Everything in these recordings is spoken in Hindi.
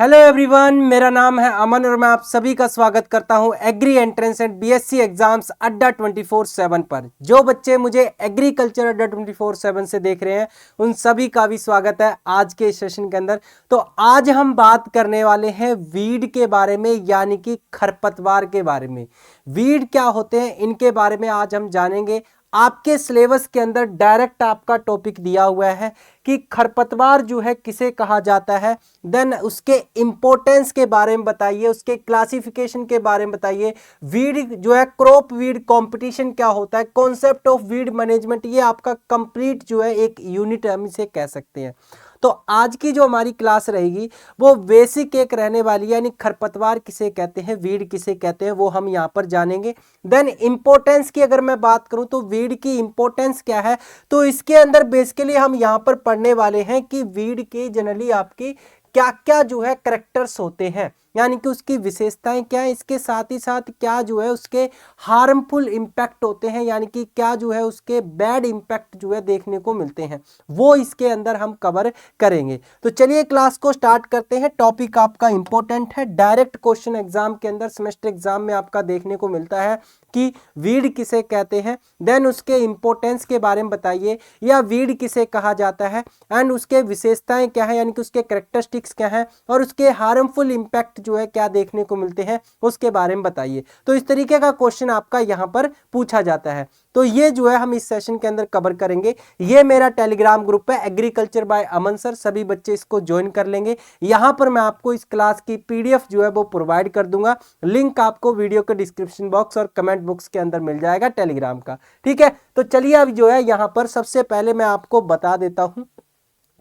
हेलो एवरीवन, मेरा नाम है अमन और मैं आप सभी का स्वागत करता हूं agri entrance and BSc exams Adda 24/7 पर। जो बच्चे मुझे एग्रीकल्चर अड्डा 24/7 से देख रहे हैं उन सभी का भी स्वागत है आज के सेशन के अंदर। तो आज हम बात करने वाले हैं वीड के बारे में, यानी कि खरपतवार के बारे में। वीड क्या होते हैं इनके बारे में आज हम जानेंगे। आपके सिलेबस के अंदर डायरेक्ट आपका टॉपिक दिया हुआ है कि खरपतवार जो है किसे कहा जाता है, देन उसके इंपॉर्टेंस के बारे में बताइए, उसके क्लासिफिकेशन के बारे में बताइए, वीड जो है क्रॉप वीड कंपटीशन क्या होता है, कॉन्सेप्ट ऑफ वीड मैनेजमेंट, ये आपका कंप्लीट जो है एक यूनिट हम इसे कह सकते हैं। तो आज की जो हमारी क्लास रहेगी वो बेसिक एक रहने वाली है, यानी खरपतवार किसे कहते हैं, वीड किसे कहते हैं, वो हम यहाँ पर जानेंगे। देन इंपॉर्टेंस की अगर मैं बात करूं तो वीड की इंपॉर्टेंस क्या है, तो इसके अंदर बेसिकली हम यहाँ पर पढ़ने वाले हैं कि वीड के जनरली आपकी क्या क्या जो है करेक्टर्स होते हैं, यानी कि उसकी विशेषताएं क्या है, इसके साथ ही साथ क्या जो है उसके हार्मफुल इम्पैक्ट होते हैं, यानी कि क्या जो है उसके बैड इम्पैक्ट जो है देखने को मिलते हैं, वो इसके अंदर हम कवर करेंगे। तो चलिए क्लास को स्टार्ट करते हैं। टॉपिक आपका इंपॉर्टेंट है, डायरेक्ट क्वेश्चन एग्जाम के अंदर सेमेस्टर एग्जाम में आपका देखने को मिलता है कि वीड किसे कहते हैं, देन उसके इंपॉर्टेंस के बारे में बताइए, या वीड किसे कहा जाता है एंड उसके विशेषताएं क्या है, यानी कि उसके कैरेक्टरिस्टिक्स क्या हैं और उसके हार्मफुल इम्पैक्ट जो है क्या देखने को मिलते हैं उसके बारे में बताइए। तो इस तरीके का क्वेश्चन आपका यहाँ पर पूछा जाता है। तो ये जो है हम इस सेशन के अंदर कवर करेंगे। ये मेरा टेलीग्राम ग्रुप है एग्रीकल्चर बाय अमन सर, सभी बच्चे इसको ज्वाइन कर लेंगे। यहाँ पर मैं आपको इस क्लास की पीडीएफ जो है वो प्रोवाइड कर दूंगा, लिंक आपको वीडियो के डिस्क्रिप्शन बॉक्स और कमेंट बॉक्स के अंदर मिल जाएगा टेलीग्राम का। ठीक है, तो चलिए अब जो है यहाँ पर सबसे पहले मैं आपको बता देता हूँ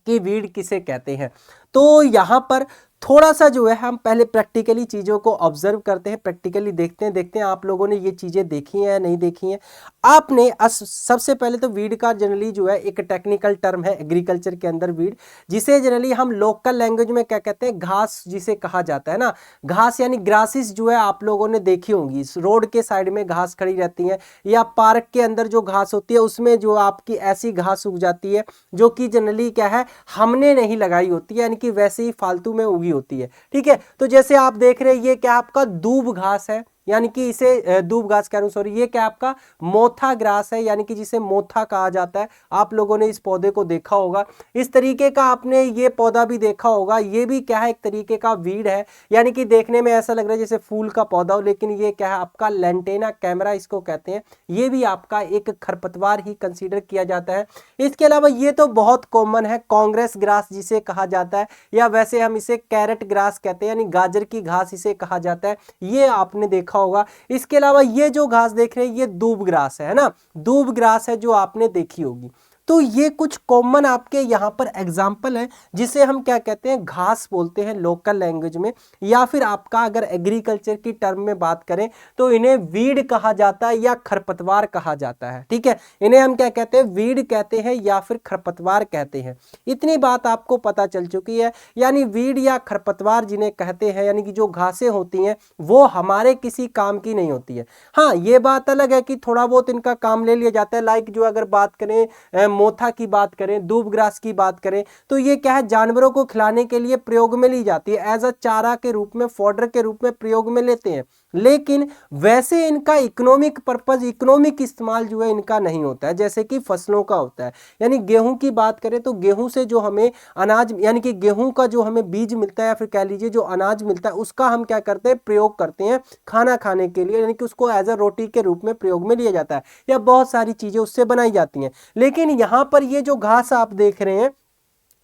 कि वीड किसे कहते हैं। तो यहाँ पर थोड़ा सा जो है हम पहले प्रैक्टिकली चीज़ों को ऑब्जर्व करते हैं, प्रैक्टिकली देखते हैं आप लोगों ने ये चीज़ें देखी हैं या नहीं देखी हैं। आपने सबसे पहले तो वीड का जनरली जो है एक टेक्निकल टर्म है एग्रीकल्चर के अंदर वीड, जिसे जनरली हम लोकल लैंग्वेज में क्या कहते हैं, घास जिसे कहा जाता है ना। घास यानी ग्रासेस जो है आप लोगों ने देखी होंगी, रोड के साइड में घास खड़ी रहती है या पार्क के अंदर जो घास होती है उसमें जो आपकी ऐसी घास उग जाती है जो कि जनरली क्या है हमने नहीं लगाई होती है, यानी कि वैसे ही फालतू में उगी होती है। ठीक है, तो जैसे आप देख रहे हैं ये क्या आपका दूब घास है, यानी कि इसे दूब घास कह रहा हूं, सॉरी, ये क्या आपका मोथा ग्रास है, यानी कि जिसे मोथा कहा जाता है। आप लोगों ने इस पौधे को देखा होगा, इस तरीके का आपने ये पौधा भी देखा होगा। ये भी क्या है एक तरीके का वीड है, यानी कि देखने में ऐसा लग रहा है जैसे फूल का पौधा हो, लेकिन ये क्या है आपका लेंटेना कैमरा इसको कहते हैं। ये भी आपका एक खरपतवार ही कंसीडर किया जाता है। इसके अलावा ये तो बहुत कॉमन है, कांग्रेस ग्रास जिसे कहा जाता है, या वैसे हम इसे कैरेट ग्रास कहते हैं, यानी गाजर की घास इसे कहा जाता है, ये आपने देखा होगा। इसके अलावा ये जो घास देख रहे हैं ये दूब ग्रास है ना, दूब ग्रास है जो आपने देखी होगी। तो ये कुछ कॉमन आपके यहाँ पर एग्जाम्पल है जिसे हम क्या कहते हैं घास बोलते हैं लोकल लैंग्वेज में, या फिर आपका अगर एग्रीकल्चर की टर्म में बात करें तो इन्हें वीड कहा जाता है या खरपतवार कहा जाता है। ठीक है, इन्हें हम क्या कहते हैं, वीड कहते हैं या फिर खरपतवार कहते हैं। इतनी बात आपको पता चल चुकी है, यानी वीड या खरपतवार जिन्हें कहते हैं, यानी कि जो घासें होती हैं वो हमारे किसी काम की नहीं होती है। हाँ, ये बात अलग है कि थोड़ा बहुत इनका काम ले लिया जाता है, लाइक जो अगर बात करें मोथा की बात करें, दूब ग्रास की बात करें, तो ये क्या है जानवरों को खिलाने के लिए प्रयोग में ली जाती है, एज अ चारा के रूप में, फॉडर के रूप में प्रयोग में लेते हैं। लेकिन वैसे इनका इकोनॉमिक पर्पज, इकोनॉमिक इस्तेमाल जो है इनका नहीं होता है, जैसे कि फसलों का होता है। यानी गेहूं की बात करें तो गेहूं से जो हमें अनाज, यानी कि गेहूं का जो हमें बीज मिलता है या फिर कह लीजिए जो अनाज मिलता है, उसका हम क्या करते हैं, प्रयोग करते हैं खाना खाने के लिए, यानी कि उसको एज अ रोटी के रूप में प्रयोग में लिया जाता है, या बहुत सारी चीजें उससे बनाई जाती हैं। लेकिन यहाँ पर ये जो घास आप देख रहे हैं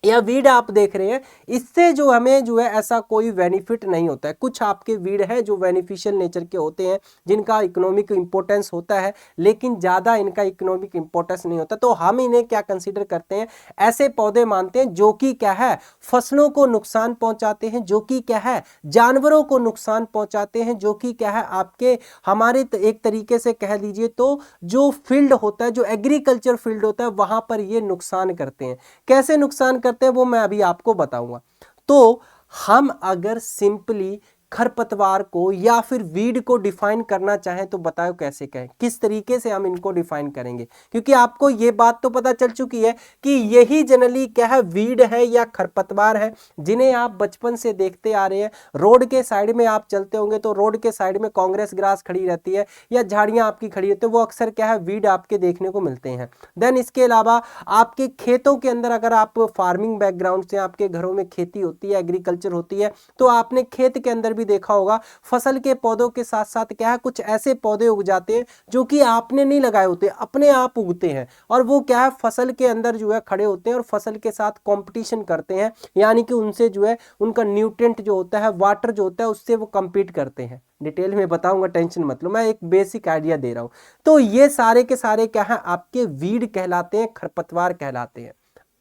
या वीड आप देख रहे हैं, इससे जो हमें जो है ऐसा कोई बेनिफिट नहीं होता है। कुछ आपके वीड है जो बेनिफिशियल नेचर के होते हैं, जिनका इकोनॉमिक इंपॉर्टेंस होता है, लेकिन ज़्यादा इनका इकोनॉमिक इंपॉर्टेंस नहीं होता। तो हम इन्हें क्या कंसीडर करते हैं, ऐसे पौधे मानते हैं जो कि क्या है फसलों को नुकसान पहुंचाते हैं, जो कि क्या है जानवरों को नुकसान पहुंचाते हैं, जो कि क्या है आपके हमारे एक तरीके से कह लीजिए तो जो फील्ड होता है, जो एग्रीकल्चर फील्ड होता है, वहां पर ये नुकसान करते हैं। कैसे नुकसान करते हैं वो मैं अभी आपको बताऊंगा। तो हम अगर सिंपली खरपतवार को या फिर वीड को डिफाइन करना चाहें तो बताओ कैसे कहें, किस तरीके से हम इनको डिफाइन करेंगे, क्योंकि आपको ये बात तो पता चल चुकी है कि यही जनरली क्या है, वीड है या खरपतवार है, जिन्हें आप बचपन से देखते आ रहे हैं। रोड के साइड में आप चलते होंगे तो रोड के साइड में कांग्रेस ग्रास खड़ी रहती है या झाड़ियां आपकी खड़ी रहती है, वो अक्सर क्या है, वीड आपके देखने को मिलते हैं। देन इसके अलावा आपके खेतों के अंदर, अगर आप फार्मिंग बैकग्राउंड से, आपके घरों में खेती होती है, एग्रीकल्चर होती है, तो आपने खेत के अंदर भी देखा होगा फसल के पौधों के साथ साथ क्या है, कुछ ऐसे पौधे उग जाते हैं जो कि आपने नहीं लगाए होते, अपने आप उगते हैं, और वो क्या है, फसल के अंदर जो है खड़े होते हैं और फसल के साथ कंपटीशन करते हैं, यानी कि उनसे जो है उनका न्यूट्रिएंट जो होता है, वाटर जो होता है, उससे वो compete करते हैं। डिटेल में बताऊंगा, टेंशन मत लो, मैं एक बेसिक आइडिया दे रहा हूं। तो ये सारे के सारे क्या है, आपके वीड कहलाते हैं, खरपतवार कहलाते हैं।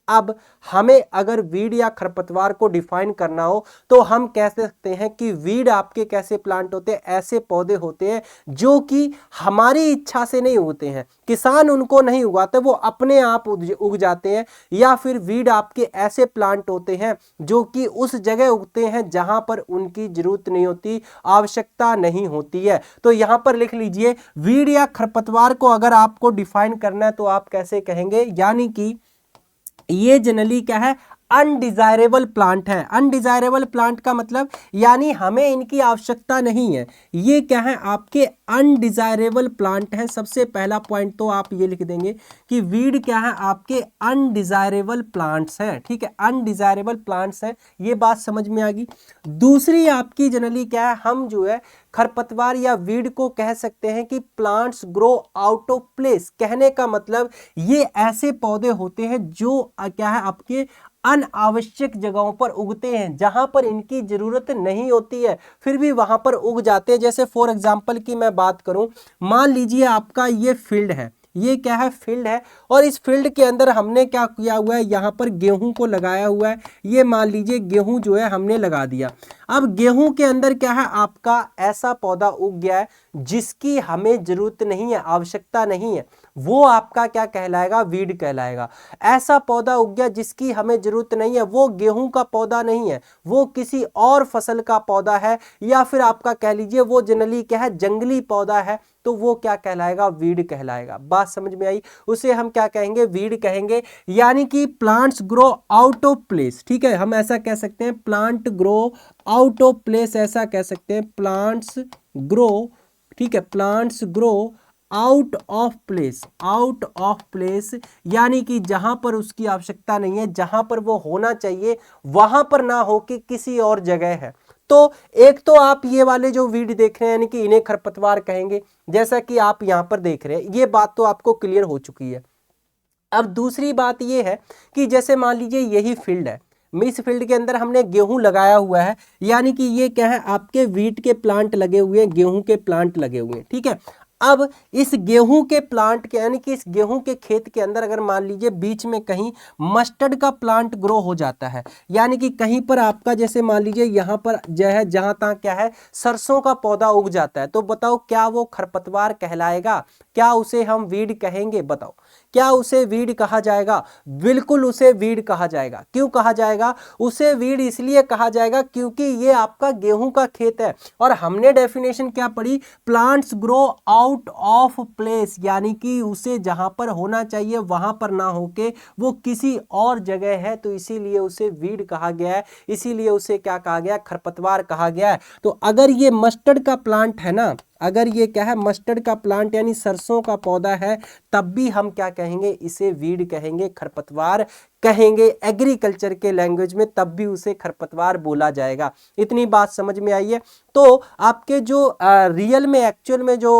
अब हमें अगर वीड या खरपतवार को डिफाइन करना हो तो हम कह सकते हैं कि वीड आपके कैसे प्लांट होते हैं, ऐसे पौधे होते हैं जो कि हमारी इच्छा से नहीं उगते हैं, किसान उनको नहीं उगाते, वो अपने आप उग जाते हैं। या फिर वीड आपके ऐसे प्लांट होते हैं जो कि उस जगह उगते हैं जहां पर उनकी जरूरत नहीं होती, आवश्यकता नहीं होती है। तो यहां पर लिख लीजिए, वीड या खरपतवार को अगर आपको डिफाइन करना है तो आप कैसे कहेंगे, यानी कि ये जनरली क्या है, अनडिजायरेबल प्लांट है। अनडिजायरेबल प्लांट का मतलब यानी हमें इनकी आवश्यकता नहीं है, ये क्या है, आपके अनडिजायरेबल प्लांट है। सबसे पहला पॉइंट तो आप ये लिख देंगे कि वीड क्या है, आपके अनडिजायरेबल प्लांट्स हैं, ठीक है, अनडिजायरेबल प्लांट्स हैं, ये बात समझ में आ गई। दूसरी आपकी जनरली क्या है, हम जो है खरपतवार या वीड को कह सकते हैं कि plants grow out of place. कहने का मतलब ये ऐसे पौधे होते हैं जो क्या है, आपके अनावश्यक जगहों पर उगते हैं, जहां पर इनकी जरूरत नहीं होती है, फिर भी वहां पर उग जाते हैं। जैसे फॉर एग्जांपल की मैं बात करूं, मान लीजिए आपका ये फील्ड है, ये क्या है, फील्ड है, और इस फील्ड के अंदर हमने क्या किया हुआ है, यहाँ पर गेहूं को लगाया हुआ है। ये मान लीजिए गेहूं जो है हमने लगा दिया। अब गेहूं के अंदर क्या है, आपका ऐसा पौधा उग गया है जिसकी हमें जरूरत नहीं है, आवश्यकता नहीं है, वो आपका क्या कहलाएगा, वीड कहलाएगा। ऐसा पौधा उग गया जिसकी हमें जरूरत नहीं है, वो गेहूं का पौधा नहीं है, वो किसी और फसल का पौधा है, या फिर आपका कह लीजिए वो जनरली क्या है, जंगली पौधा है, तो वो क्या कहलाएगा, वीड कहलाएगा। बात समझ में आई, उसे हम क्या कहेंगे, वीड कहेंगे। यानी कि plants grow out of place, ठीक है, हम ऐसा कह सकते हैं, plant grow out of place, ऐसा कह सकते हैं, प्लांट्स ग्रो, ठीक है, plants grow out of place, out of place, यानी कि जहां पर उसकी आवश्यकता नहीं है, जहां पर वो होना चाहिए वहां पर ना हो के किसी और जगह है। तो एक तो आप ये वाले जो वीड देख रहे हैं, यानी कि इन्हें खरपतवार कहेंगे, जैसा कि आप यहां पर देख रहे हैं, ये बात तो आपको क्लियर हो चुकी है। अब दूसरी बात ये है कि जैसे मान लीजिए यही फील्ड है, इस फील्ड के अंदर हमने गेहूं लगाया हुआ है, यानी कि ये क्या है, आपके वीट के प्लांट लगे हुए हैं, गेहूं के प्लांट लगे हुए हैं, ठीक है। अब इस गेहूं के प्लांट के, यानी कि इस गेहूं के खेत के अंदर अगर मान लीजिए बीच में कहीं मस्टर्ड का प्लांट ग्रो हो जाता है, यानी कि कहीं पर आपका जैसे मान लीजिए यहाँ पर जो है, जहां तक क्या है, सरसों का पौधा उग जाता है, तो बताओ क्या वो खरपतवार कहलाएगा, क्या उसे हम वीड कहेंगे, बताओ क्या उसे वीड कहा जाएगा? बिल्कुल उसे वीड कहा जाएगा। क्यों कहा जाएगा? उसे वीड इसलिए कहा जाएगा क्योंकि ये आपका गेहूं का खेत है, और हमने डेफिनेशन क्या पढ़ी, plants grow out of place, यानी कि उसे जहां पर होना चाहिए वहां पर ना होके वो किसी और जगह है, तो इसीलिए उसे वीड कहा गया है, इसीलिए उसे क्या कहा गया, खरपतवार कहा गया है। तो अगर ये मस्टर्ड का प्लांट है ना, अगर ये क्या है, मस्टर्ड का प्लांट यानी सरसों का पौधा है, तब भी हम क्या कहेंगे, इसे वीड कहेंगे, खरपतवार कहेंगे, एग्रीकल्चर के लैंग्वेज में तब भी उसे खरपतवार बोला जाएगा। इतनी बात समझ में आई है? तो आपके जो रियल में एक्चुअल में जो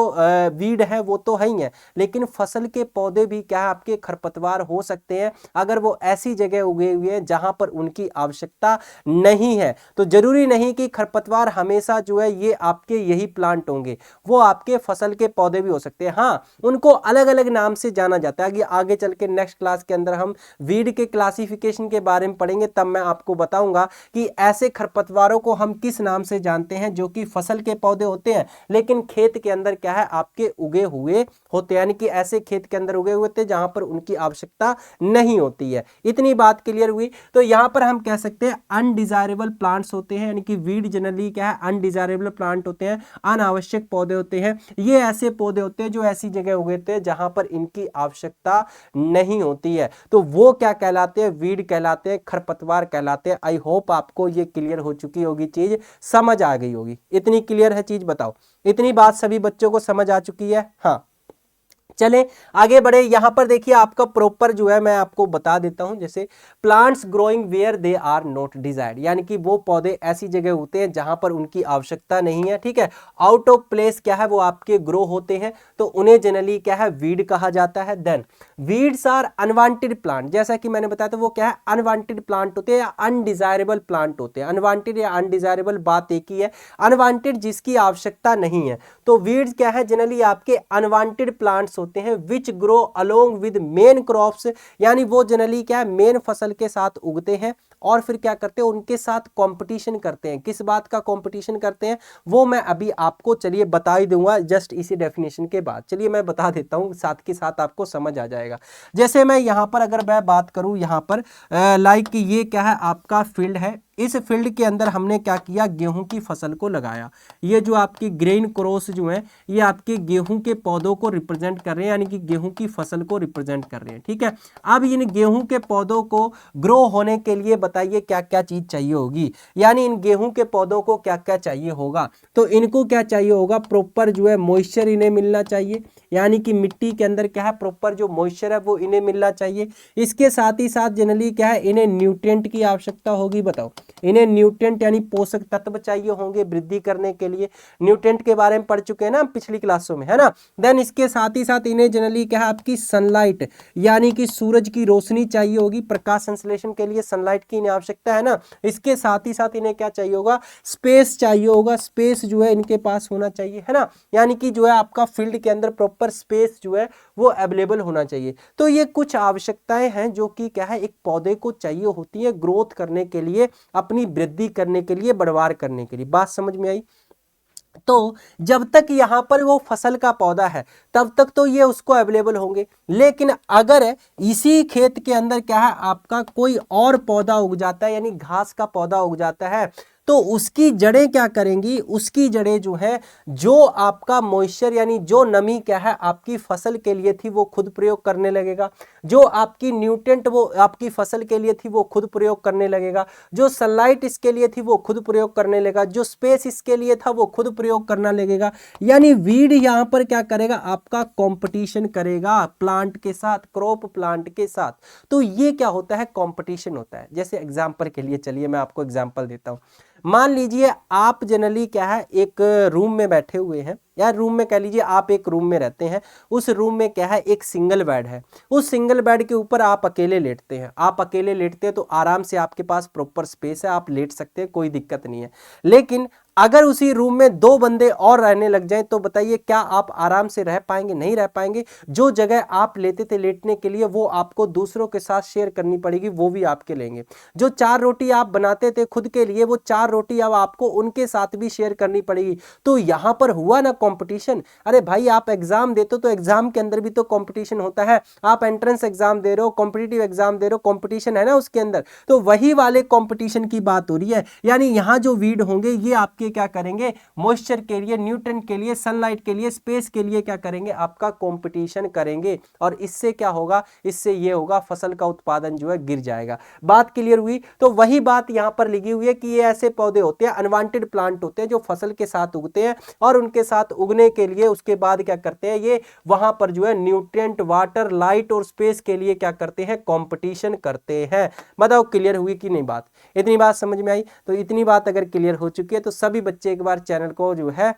वीड है वो तो है ही है, लेकिन फसल के पौधे भी क्या है, आपके खरपतवार हो सकते हैं अगर वो ऐसी जगह उगे हुए हैं जहां पर उनकी आवश्यकता नहीं है। तो जरूरी नहीं कि खरपतवार हमेशा जो है ये आपके यही प्लांट होंगे, वो आपके फसल के पौधे भी हो सकते हैं। हाँ, उनको अलग अलग नाम से जाना जाता है। आगे चल के नेक्स्ट क्लास के अंदर हम वीड के क्लासिफिकेशन के बारे में पढ़ेंगे, तब मैं आपको बताऊंगा कि ऐसे खरपतवारों को हम किस नाम से जानते हैं जो कि फसल के पौधे होते हैं लेकिन खेत के अंदर क्या है आपके उगे हुए होते हैं, यानी कि ऐसे खेत के अंदर उगे हुए थे जहां पर उनकी आवश्यकता नहीं होती है। इतनी बात क्लियर हुई। तो यहां पर हम कह सकते हैं अनडिजायरेबल प्लांट्स होते हैं, यानी कि वीड जनरली क्या है अनडिजायरेबल प्लांट होते हैं, अनावश्यक पौधे होते हैं। ये ऐसे पौधे होते हैं जो ऐसी जगह उगते हैं जहां पर इनकी आवश्यकता नहीं होती है, तो वो क्या कहलाते हैं, वीड कहलाते हैं, खरपतवार कहलाते हैं। आई होप आपको ये क्लियर हो चुकी होगी, चीज समझ आ गई होगी। इतनी क्लियर है चीज, बताओ इतनी बात सभी बच्चों को समझ आ चुकी है? हाँ, चले आगे बढ़े। यहां पर देखिए आपका प्रॉपर जो है मैं आपको बता देता हूं, जैसे plants growing where they are not desired, यानी कि वो पौधे ऐसी जगह होते हैं जहां पर उनकी आवश्यकता नहीं है, ठीक है। आउट ऑफ प्लेस क्या है वो आपके ग्रो होते हैं, तो उन्हें जनरली क्या है वीड कहा जाता है। Then weeds are unwanted plant, जैसा कि मैंने बताया था वो क्या है अनवांटेड प्लांट होते हैं या अनडिजायरेबल प्लांट होते हैं। अनवांटेड या अनडिजायरेबल बात एक ही है, अनवांटेड जिसकी आवश्यकता नहीं है। तो वीड्स क्या है जनरली आपके अनवांटेड प्लांट्स होते हैं which grow along with main crops, यानी वो जनरली क्या है मेन फसल के साथ उगते हैं और फिर क्या करते हैं उनके साथ कंपटीशन करते हैं। किस बात का कंपटीशन करते हैं वो मैं अभी आपको चलिए बता ही दूंगा, जस्ट इसी डेफिनेशन के बाद। चलिए मैं बता देता हूं, साथ के साथ आपको समझ आ जाएगा। जैसे मैं यहां पर अगर मैं बात करूं, यहां पर लाइक ये क्या है आपका फील्ड है, इस फील्ड के अंदर हमने क्या किया गेहूं की फसल को लगाया। ये जो आपकी ग्रेन क्रॉस जो है ये आपके गेहूं के पौधों को रिप्रेजेंट कर रहे हैं, यानी कि गेहूं की फसल को रिप्रेजेंट कर रहे हैं, ठीक है। अब इन गेहूं के पौधों को ग्रो होने के लिए बताइए क्या क्या चीज चाहिए होगी, यानी इन गेहूं के पौधों को क्या क्या चाहिए होगा। तो इनको क्या चाहिए होगा, प्रॉपर जो है मॉइस्चर इन्हें मिलना चाहिए, यानी कि मिट्टी के अंदर क्या है प्रॉपर जो मॉइस्चर है वो इन्हें मिलना चाहिए। इसके साथ ही साथ जनरली क्या है इन्हें न्यूट्रिएंट की आवश्यकता होगी। बताओ इन्हें न्यूट्रिएंट यानी पोषक तत्व चाहिए होंगे वृद्धि करने के लिए। न्यूट्रिएंट के बारे में पढ़ चुके हैं ना पिछली क्लासों में, है ना। देन इसके साथ ही साथ इन्हें जनरली क्या है आपकी सनलाइट यानी कि सूरज की रोशनी चाहिए होगी, प्रकाश संश्लेषण के लिए सनलाइट की इन्हें आवश्यकता है ना। इसके साथ ही साथ इन्हें क्या चाहिए होगा, स्पेस चाहिए होगा, स्पेस जो है इनके पास होना चाहिए, है ना। यानी कि जो है आपका फील्ड के अंदर प्रॉपर स्पेस जो है वो अवेलेबल होना चाहिए। तो ये कुछ आवश्यकताएं हैं जो कि क्या है एक पौधे को चाहिए होती है ग्रोथ करने के लिए, अपनी वृद्धि करने के लिए, बढ़वार करने के लिए। बात समझ में आई? तो जब तक यहां पर वो फसल का पौधा है तब तक तो ये उसको अवेलेबल होंगे, लेकिन अगर इसी खेत के अंदर क्या है आपका कोई और पौधा उग जाता है, यानी घास का पौधा उग जाता है, तो उसकी जड़ें क्या करेंगी, उसकी जड़ें जो है जो आपका मॉइस्चर यानी जो नमी क्या है आपकी फसल के लिए थी वो खुद प्रयोग करने लगेगा, जो आपकी न्यूट्रिएंट वो आपकी फसल के लिए थी वो खुद प्रयोग करने लगेगा, जो सनलाइट इसके लिए थी वो खुद प्रयोग करने लगेगा, जो स्पेस इसके लिए था वो खुद प्रयोग करना लगेगा। यानी वीड यहां पर क्या करेगा आपका कंपटीशन करेगा प्लांट के साथ, क्रॉप प्लांट के साथ। तो ये क्या होता है कंपटीशन होता है। जैसे एग्जांपल के लिए चलिए मैं आपको एग्जांपल देता हूं। मान लीजिए आप जनरली क्या है एक रूम में बैठे हुए हैं, या रूम में कह लीजिए आप एक रूम में रहते हैं, उस रूम में क्या है एक सिंगल बेड है, उस सिंगल बेड के ऊपर आप अकेले लेटते हैं। आप अकेले लेटते हैं तो आराम से आपके पास प्रॉपर स्पेस है, आप लेट सकते हैं, कोई दिक्कत नहीं है। लेकिन अगर उसी रूम में दो बंदे और रहने लग जाएं तो बताइए क्या आप आराम से रह पाएंगे? नहीं रह पाएंगे। जो जगह आप लेते थे लेटने के लिए वो आपको दूसरों के साथ शेयर करनी पड़ेगी, वो भी आपके लेंगे। जो 4 रोटी आप बनाते थे खुद के लिए वो 4 रोटी अब आपको उनके साथ भी शेयर करनी पड़ेगी। तो यहां पर हुआ ना कंपटीशन। अरे भाई आप एग्जाम देते हो तो एग्जाम के अंदर भी तो कंपटीशन होता है। आप एंट्रेंस एग्जाम दे रहे हो, कॉम्पिटिटिव एग्जाम दे रहे हो, कंपटीशन है ना उसके अंदर। तो वही वाले कंपटीशन की बात हो रही है। यानी यहां जो वीड होंगे ये आपके क्या करेंगे, मॉइस्चर के लिए, न्यूट्रिएंट के लिए, सनलाइट के लिए, स्पेस के लिए क्या करेंगे, आपका कंपटीशन करेंगे। और इससे क्या होगा, इससे ये होगा फसल का उत्पादन जो है गिर जाएगा। बात क्लियर हुई? तो वही बात यहां पर लिखी हुई है कि ये ऐसे पौधे होते हैं, अनवांटेड प्लांट होते हैं जो फसल के साथ उगते हैं और उनके साथ उगने के लिए उसके बाद क्या करते हैं ये वहां पर जो है न्यूट्रिएंट, वाटर, लाइट और स्पेस के लिए क्या करते हैं, कंपटीशन करते हैं। बताओ क्लियर हुई कि नहीं बात? इतनी बात समझ में आई? तो इतनी बात अगर क्लियर हो चुकी है तो सभी बच्चे एक बार चैनल को जो है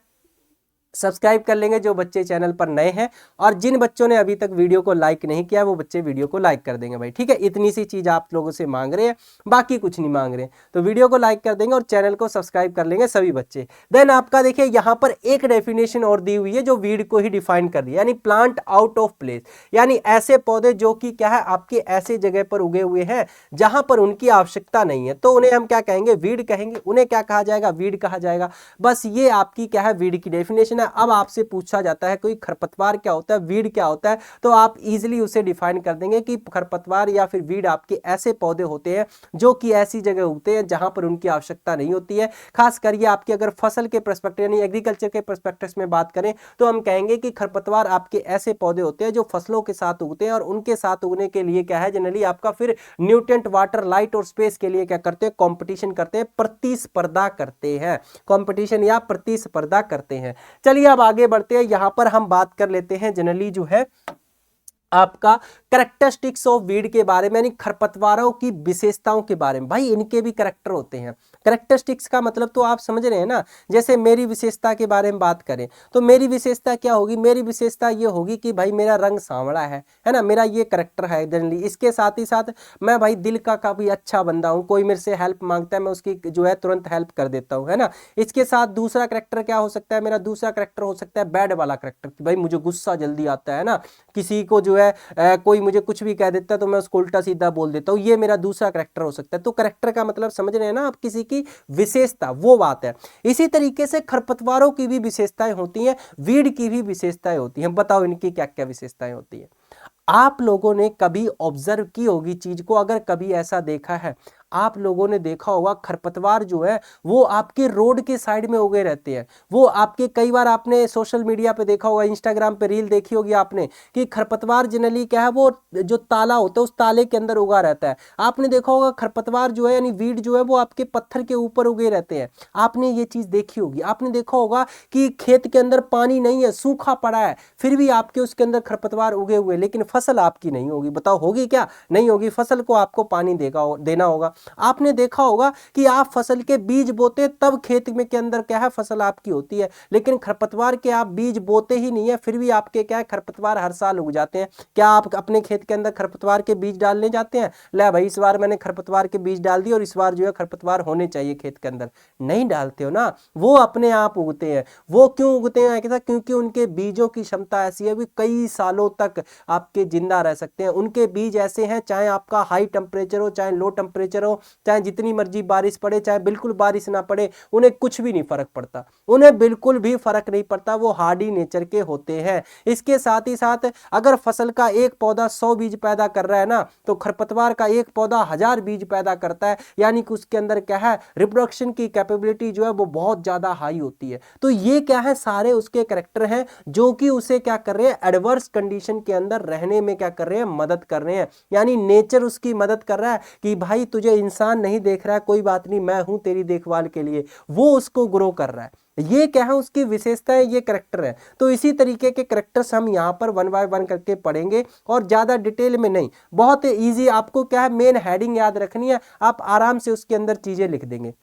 सब्सक्राइब कर लेंगे जो बच्चे चैनल पर नए हैं, और जिन बच्चों ने अभी तक वीडियो को लाइक नहीं किया वो बच्चे वीडियो को लाइक कर देंगे भाई, ठीक है। इतनी सी चीज़ आप लोगों से मांग रहे हैं, बाकी कुछ नहीं मांग रहे हैं। तो वीडियो को लाइक कर देंगे और चैनल को सब्सक्राइब कर लेंगे सभी बच्चे। देन आपका देखिए यहाँ पर एक डेफिनेशन और दी हुई है जो वीड को ही डिफाइन कर रही है, यानी प्लांट आउट ऑफ प्लेस, यानी ऐसे पौधे जो कि क्या है आपके ऐसे जगह पर उगे हुए हैं जहां पर उनकी आवश्यकता नहीं है, तो उन्हें हम क्या कहेंगे, वीड कहेंगे। उन्हें क्या कहा जाएगा, वीड कहा जाएगा। बस ये आपकी क्या है, वीड की डेफिनेशन है। अब आपसे पूछा जाता है कोई खरपतवार क्या होता है, वीड क्या होता है, तो आप इजीली उसे डिफाइन कर देंगे कि खरपतवार या फिर वीड आपके ऐसे पौधे होते हैं जो कि ऐसी जगह उगते हैं जहां पर उनकी आवश्यकता नहीं होती है। खास कर ये आपकी अगर फसल के पर्सपेक्टिव यानी एग्रीकल्चर के पर्सपेक्टिव में बात करें तो हम कहेंगे कि खरपतवार आपके ऐसे पौधे होते हैं जो फसलों के साथ उगते हैं, और उनके साथ उगने के लिए क्या है, जनरली आपका फिर न्यूट्रिएंट, वाटर, लाइट और स्पेस के लिए क्या करते हैं, कंपटीशन करते हैं, प्रतिस्पर्धा करते हैं, कंपटीशन या प्रतिस्पर्धा करते हैं। चलिए अब आगे बढ़ते हैं। यहां पर हम बात कर लेते हैं जनरली जो है आपका करेक्टरिस्टिक्स ऑफ वीड के बारे में, यानी खरपतवारों की विशेषताओं के बारे में। भाई इनके भी करेक्टर होते हैं। करेक्टरिस्टिक्स का मतलब तो आप समझ रहे हैं ना। जैसे मेरी विशेषता के बारे में बात करें तो मेरी विशेषता क्या होगी, मेरी विशेषता ये होगी कि भाई मेरा रंग सांवला है ना, मेरा ये करेक्टर है जनरली। इसके साथ ही साथ मैं भाई दिल का काफी अच्छा बंदा हूँ, कोई मेरे से हेल्प मांगता है मैं उसकी जो है तुरंत हेल्प कर देता हूँ, है ना। इसके साथ दूसरा करेक्टर क्या हो सकता है, मेरा दूसरा करेक्टर हो सकता है बैड वाला करेक्टर, कि भाई मुझे गुस्सा जल्दी आता है ना, किसी को जो है कोई मुझे कुछ भी कह देता है तो मैं उसको उल्टा सीधा बोल देता हूँ, ये मेरा दूसरा करेक्टर हो सकता है। तो करेक्टर का मतलब समझ रहे हैं ना आप, किसी की विशेषता, वो बात है। इसी तरीके से खरपतवारों की भी विशेषताएं होती हैं, वीड की भी विशेषताएं होती हैं। बताओ इनकी क्या क्या विशेषताएं होती है। आप लोगों ने कभी ऑब्जर्व की होगी चीज को, अगर कभी ऐसा देखा है, आप लोगों ने देखा होगा खरपतवार जो है वो आपके रोड के साइड में उगे रहते हैं। वो आपके कई बार आपने सोशल मीडिया पे देखा होगा, इंस्टाग्राम पे रील देखी होगी आपने, कि खरपतवार जनरली क्या है, वो जो ताला होता है उस ताले के अंदर उगा रहता है। आपने देखा होगा खरपतवार जो है यानी वीड जो है वो आपके पत्थर के ऊपर उगे रहते हैं। आपने ये चीज देखी होगी। आपने देखा होगा कि खेत के अंदर पानी नहीं है, सूखा पड़ा है, फिर भी आपके उसके अंदर खरपतवार उगे हुए, लेकिन फसल आपकी नहीं होगी। बताओ होगी क्या, नहीं होगी। फसल को आपको पानी देना होगा। आपने देखा होगा कि आप फसल के बीज बोते तब खेत में के अंदर क्या है, फसल आपकी होती है, लेकिन खरपतवार के आप बीज बोते ही नहीं है, फिर भी आपके क्या है, खरपतवार हर साल उग जाते हैं। क्या आप अपने खेत के अंदर खरपतवार के बीज डालने जाते हैं, ले भाई इस बार मैंने खरपतवार के बीज डाल दिए और इस बार जो है खरपतवार होने चाहिए खेत के अंदर, नहीं डालते हो ना। वो अपने आप उगते हैं। वो क्यों उगते हैं ऐसा, क्योंकि उनके बीजों की क्षमता ऐसी है, भी कई सालों तक आपके जिंदा रह सकते हैं। उनके बीज ऐसे हैं, चाहे आपका हाई टेम्परेचर हो, चाहे लो टेम्परेचर हो, चाहे जितनी मर्जी बारिश पड़े, चाहे बिल्कुल बारिश ना पड़े, उन्हें कुछ भी नहीं फर्क पड़ता। उन्हें बिल्कुल भी फर्क नहीं पड़ता, वो हार्डी नेचर के होते हैं। इसके साथ ही साथ अगर फसल का एक पौधा 100 बीज पैदा कर रहा है ना, तो खरपतवार का एक पौधा 1000 बीज पैदा करता है, यानी कि उसके अंदर क्या है, रिप्रोडक्शन की कैपेबिलिटी जो है वो बहुत ज्यादा हाई होती है। तो ये क्या है, सारे उसके कैरेक्टर हैं जो कि उसे क्या कर रहे हैं, एडवर्स कंडीशन के अंदर रहने में क्या कर रहे हैं, मदद कर रहे हैं। यानी नेचर उसकी मदद कर रहा है कि भाई तुझे इंसान नहीं देख रहा है, कोई बात नहीं, मैं हूं तेरी देखभाल के लिए, वो उसको ग्रो कर रहा है। ये क्या है, उसकी विशेषताएं, ये करेक्टर है। तो इसी तरीके के करेक्टर्स हम यहाँ पर 1 बाय 1 करके पढ़ेंगे, और ज्यादा डिटेल में नहीं, बहुत इजी। आपको क्या है, मेन हेडिंग याद रखनी है, आप आराम से उसके अंदर चीजें लिख देंगे।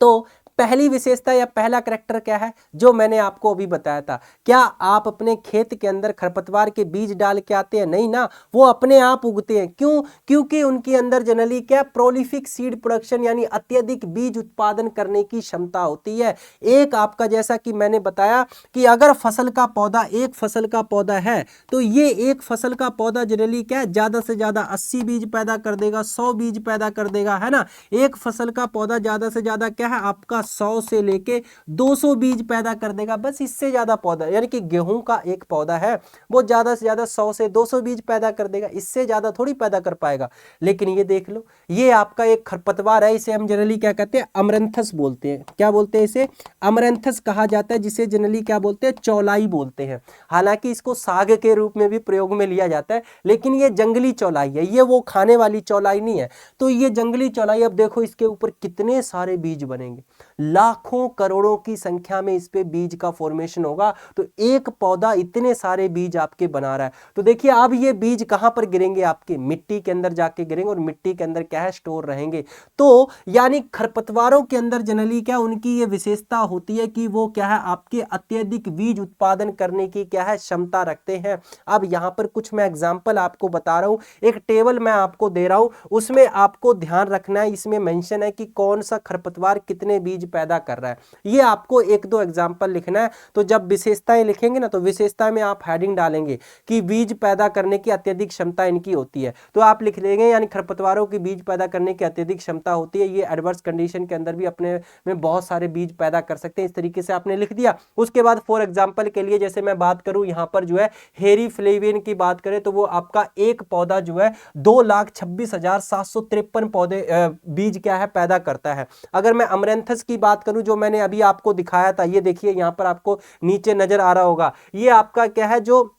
तो पहली विशेषता या पहला करेक्टर क्या है, जो मैंने आपको अभी बताया था। क्या आप अपने खेत के अंदर खरपतवार के बीज डाल के आते हैं, नहीं ना, वो अपने आप उगते हैं। क्यों, क्योंकि उनके अंदर जनरली क्या, प्रोलिफिक सीड प्रोडक्शन यानी अत्यधिक बीज उत्पादन करने की क्षमता होती है। एक आपका, जैसा कि मैंने बताया कि अगर फसल का पौधा, एक फसल का पौधा है, तो ये एक फसल का पौधा जनरली क्या है, ज्यादा से ज्यादा 80 बीज पैदा कर देगा, 100 बीज पैदा कर देगा, है ना। एक फसल का पौधा ज्यादा से ज्यादा क्या है आपका 100 से लेके 200 बीज पैदा कर देगा, बस। इससे ज्यादा पौधा, यानी कि गेहूं का एक पौधा है, वो ज्यादा से ज्यादा 100 से 200 बीज पैदा कर देगा, इससे ज्यादा थोड़ी पैदा कर पाएगा। लेकिन ये देख लो, ये आपका एक खरपतवार है, इसे हम जनरली क्या कहते हैं, अमरंथस बोलते हैं। क्या बोलते हैं इसे, अमरंथस कहा जाता है, जिसे जनरली क्या बोलते हैं, चौलाई बोलते हैं। हालांकि इसको साग के रूप में भी प्रयोग में लिया जाता है, लेकिन ये जंगली चौलाई है, ये वो खाने वाली चौलाई नहीं है। तो ये जंगली चौलाई, अब देखो इसके ऊपर कितने सारे बीज बनेंगे। लाखों करोड़ों की संख्या में इस पे बीज का फॉर्मेशन होगा। तो एक पौधा इतने सारे बीज आपके बना रहा है। तो देखिए अब ये बीज कहां पर गिरेंगे, आपके मिट्टी के अंदर जाके गिरेंगे और मिट्टी के अंदर क्या है, स्टोर रहेंगे। तो यानी खरपतवारों के अंदर जनरली क्या उनकी ये विशेषता होती है कि वो क्या है, आपके अत्यधिक बीज उत्पादन करने की क्या है, क्षमता रखते हैं। अब यहां पर कुछ मैं एग्जांपल आपको बता रहा हूं, एक टेबल मैं आपको दे रहा हूं, उसमें आपको ध्यान रखना है, इसमें मेंशन है कि कौन सा खरपतवार कितने बीज पैदा कर रहा है। ये आपको एक दो एग्जांपल लिखना है। तो जब विशेषताएं लिखेंगे ना, तो विशेषता में आप हेडिंग डालेंगे कि बीज पैदा करने की अत्यधिक क्षमता इनकी होती है, तो आप लिख लेंगे यानी खरपतवारों की बीज पैदा करने की अत्यधिक क्षमता होती है, ये एडवर्स कंडीशन के अंदर भी अपने में बहुत सारे बीज पैदा कर सकते हैं। इस तरीके से आपने लिख दिया। उसके बाद फॉर एग्जांपल के लिए जैसे मैं बात करूं यहां पर जो है हेरी फ्लेवियन की बात करें, तो वो आपका एक पौधा जो है 2,26,753 पौधे बीज क्या है, पैदा करता है। अगर मैं अमरेंथस की बात करूं, जो मैंने अभी आपको दिखाया था, ये देखिए यहां पर आपको नीचे नजर आ रहा होगा, ये आपका क्या है, जो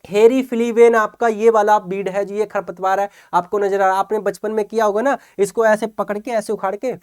हेरी फ्लीवेन आपका ये वाला बीड है, जो ये खरपतवार है, आपको नजर आ रहा है। आपने बचपन में किया होगा ना, इसको ऐसे पकड़ के ऐसे उखाड़ के